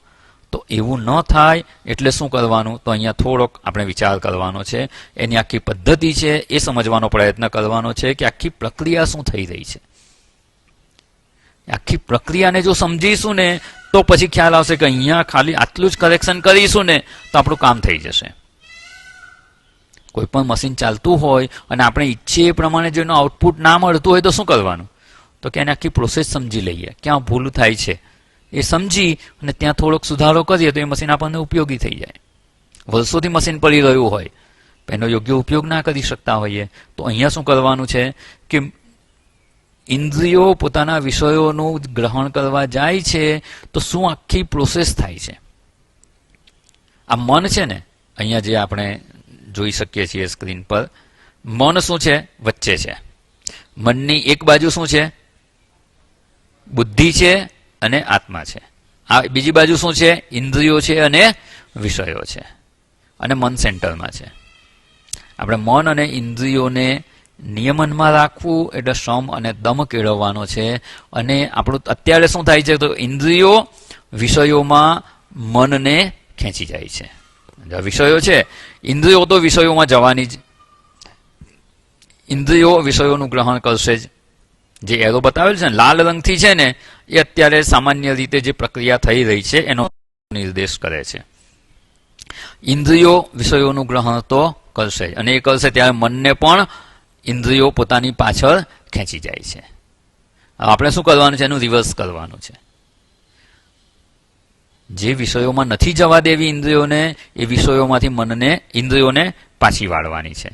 તો એવું ન થાય એટલે શું કરવાનું? તો અહીંયા થોડોક આપણે વિચાર કરવાનો છે. એની આખી પદ્ધતિ છે એ સમજવાનો પ્રયત્ન કરવાનો છે કે આખી પ્રક્રિયા શું થઈ રહી છે. આખી પ્રક્રિયાને જો સમજીશું ને તો પછી ખ્યાલ આવશે કે અહીંયા ખાલી આટલું જ કરેક્શન કરીશું ને તો આપણું કામ થઈ જશે. કોઈ પણ મશીન ચાલતું હોય અને આપણે ઈચ્છીએ એ પ્રમાણે જો એનું આઉટપુટ ના મળતું હોય તો શું કરવાનું? તો કે એને આખી પ્રોસેસ સમજી લઈએ, ક્યાં ભૂલ થાય છે એ સમજી અને ત્યાં થોડોક સુધારો કરીએ તો એ મશીન આપણને ઉપયોગી થઈ જાય. વર્ષોથી મશીન પડી રહ્યું હોય, એનો યોગ્ય ઉપયોગ ના કરી શકતા હોઈએ તો અહીંયા શું કરવાનું છે કે ઇન્દ્રિયો પોતાના વિષયોનું ગ્રહણ કરવા જાય છે તો શું આખી પ્રોસેસ થાય છે. આ મન છે ને, અહીંયા જે આપણે જોઈ શકીએ છીએ સ્ક્રીન પર, મન શું છે? વચ્ચે છે. મનની એક બાજુ શું છે? બુદ્ધિ છે અને આત્મા છે. આ બીજી બાજુ શું છે? ઇન્દ્રિયો છે અને વિષયો છે. અને મન સેન્ટરમાં છે. આપણે મન અને ઇન્દ્રિયોને નિયમનમાં રાખવું એટલે સમ અને દમ કેળવવાનો છે. અને આપણું અત્યારે શું થાય છે તો ઇન્દ્રિયો વિષયોમાં મનને ખેંચી જાય છે. વિષયો છે, ઇન્દ્રિયો તો વિષયોમાં જવાની જ, ઇન્દ્રિયો વિષયોનું ગ્રહણ કરશે જ. જે એરો બતાવેલ છે ને લાલ રંગથી છે ને, એ અત્યારે સામાન્ય રીતે જે પ્રક્રિયા થઈ રહી છે એનો નિર્દેશ કરે છે. ઇન્દ્રિયો વિષયોનું ગ્રહણ તો કરશે જ, અને એ કરશે ત્યારે મનને પણ ઇન્દ્રિયો પોતાની પાછળ ખેંચી જાય છે. આપણે શું કરવાનું છે? એનું રિવર્સ કરવાનું છે. જે વિષયોમાં નથી જવા દેવી ઇન્દ્રિયોને, એ વિષયોમાંથી મનને, ઇન્દ્રિયોને પાછી વાળવાની છે.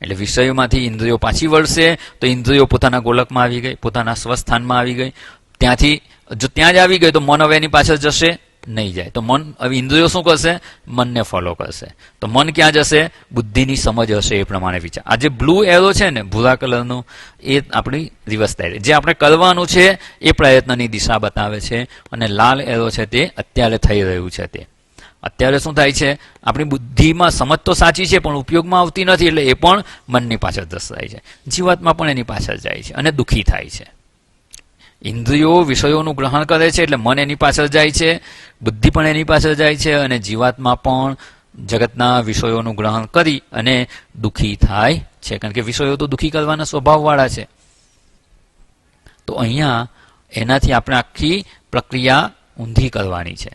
એટલે વિષયોમાંથી ઇન્દ્રિયો પાછી વળશે તો ઇન્દ્રિયો પોતાના ગોલકમાં આવી ગઈ, પોતાના સ્વસ્થાનમાં આવી ગઈ. ત્યાંથી જો ત્યાં જ આવી ગઈ તો મન હવે એની પાછળ જશે નહીં, જાય તો મન હવે ઇન્દ્રિયો શું કરશે? મનને ફોલો કરશે. તો મન ક્યાં જશે? બુદ્ધિની સમજ હશે એ પ્રમાણે વિચાર. આ જે બ્લુ એરો છે ને, ભૂરા કલરનું, એ આપણી રિવર્સ થાય. જે આપણે કરવાનું છે એ પ્રયત્નની દિશા બતાવે છે, અને લાલ એરો છે તે અત્યારે થઈ રહ્યું છે. તે અત્યારે શું થાય છે? આપણી બુદ્ધિમાં સમજ તો સાચી છે પણ ઉપયોગમાં આવતી નથી, એટલે એ પણ મનની પાછળ દર્શાય છે. જીવાત્મા પણ એની પાછળ જાય છે અને દુઃખી થાય છે. ઇન્દ્રિયો વિષયોનું ગ્રહણ કરે છે એટલે મન એની પાછળ જાય છે, બુદ્ધિ પણ એની પાછળ જાય છે, અને જીવાત્મા પણ જગતના વિષયોનું ગ્રહણ કરી અને દુઃખી થાય છે. કારણ કે વિષયો તો દુઃખી કરવાના સ્વભાવવાળા છે. તો અહીંયા એનાથી આપણે આખી પ્રક્રિયા ઊંધી કરવાની છે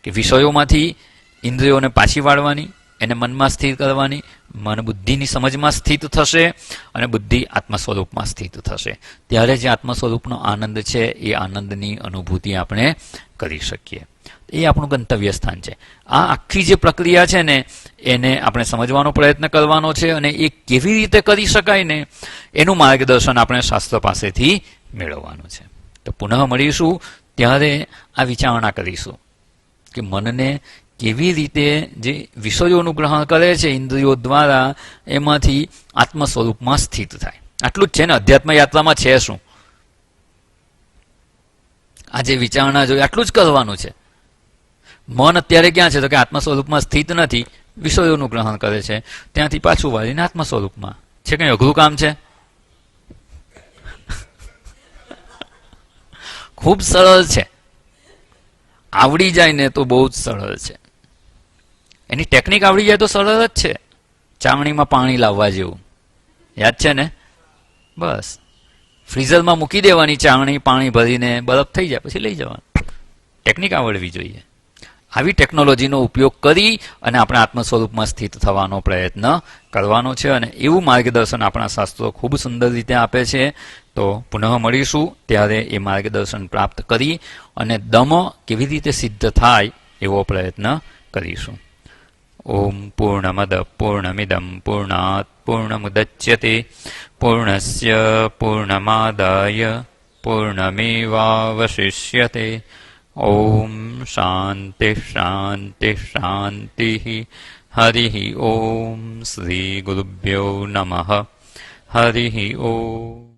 કે વિષયોમાંથી ઇન્દ્રિયોને પાછી વાળવાની, એને મનમાં સ્થિર કરવાની, મન બુદ્ધિની સમજમાં સ્થિત થશે અને બુદ્ધિ આત્મ સ્વરૂપમાં સ્થિત થશે. ત્યારે જે આત્મ સ્વરૂપનો આનંદ છે એ આનંદની અનુભૂતિ આપણે કરી શકીએ. એ આપણું ગંતવ્ય સ્થાન છે. આ આખી જે પ્રક્રિયા છે ને એને આપણે સમજવાનો પ્રયત્ન કરવાનો છે, અને એ કેવી રીતે કરી શકાય ને એનું માર્ગદર્શન આપણે શાસ્ત્ર પાસેથી મેળવવાનું છે. તો પુનઃ મળીશું ત્યારે આ વિચારણા કરીશું કે મનને કેવી રીતે જે વિષયોનું ગ્રહણ કરે છે ઇન્દ્રિયો દ્વારા, એમાંથી આત્મ સ્વરૂપમાં સ્થિત થાય. આટલું જ છે ને અધ્યાત્મ યાત્રામાં છે શું? આ જે વિચારણા જોઈએ આટલું જ કરવાનું છે. મન અત્યારે ક્યાં છે? તો કે આત્મ સ્વરૂપમાં સ્થિત નથી, વિષયોનું ગ્રહણ કરે છે, ત્યાંથી પાછું વાળીને આત્મ સ્વરૂપમાં છે. કઈ અઘરું કામ છે? ખૂબ સરળ છે. આવડી જાય ને તો બહુ જ સરળ છે. એની ટેકનિક આવડી જાય તો સરળ જ છે. ચામણીમાં પાણી લાવવા જેવું, યાદ છે ને? બસ ફ્રીઝરમાં મૂકી દેવાની ચામણી, પાણી ભરીને બરફ થઈ જાય પછી લઈ જવાનું. ટેકનિક આવડવી જોઈએ. આવી ટેકનોલોજીનો ઉપયોગ કરી અને આપણે આત્મ સ્વરૂપમાં સ્થિત થવાનો પ્રયત્ન કરવાનો છે, અને એવું માર્ગદર્શન આપણા શાસ્ત્રો ખૂબ સુંદર રીતે આપે છે. તો પુનઃ મળીશું ત્યારે એ માર્ગદર્શન પ્રાપ્ત કરી અને દમ કેવી રીતે સિદ્ધ થાય એવો પ્રયત્ન કરીશું. ઓમ પૂર્ણમદ પૂર્ણમિદમ પૂર્ણાત પૂર્ણમુદચ્યતે પૂર્ણસ્ય પૂર્ણમાદાય પૂર્ણમેવાવશિષ્યતે. ઓમ શાંતિ શાંતિ શાંતિ. હરિ ઓમ. શ્રી ગુરુભ્યો નમઃ. હરિ ઓમ.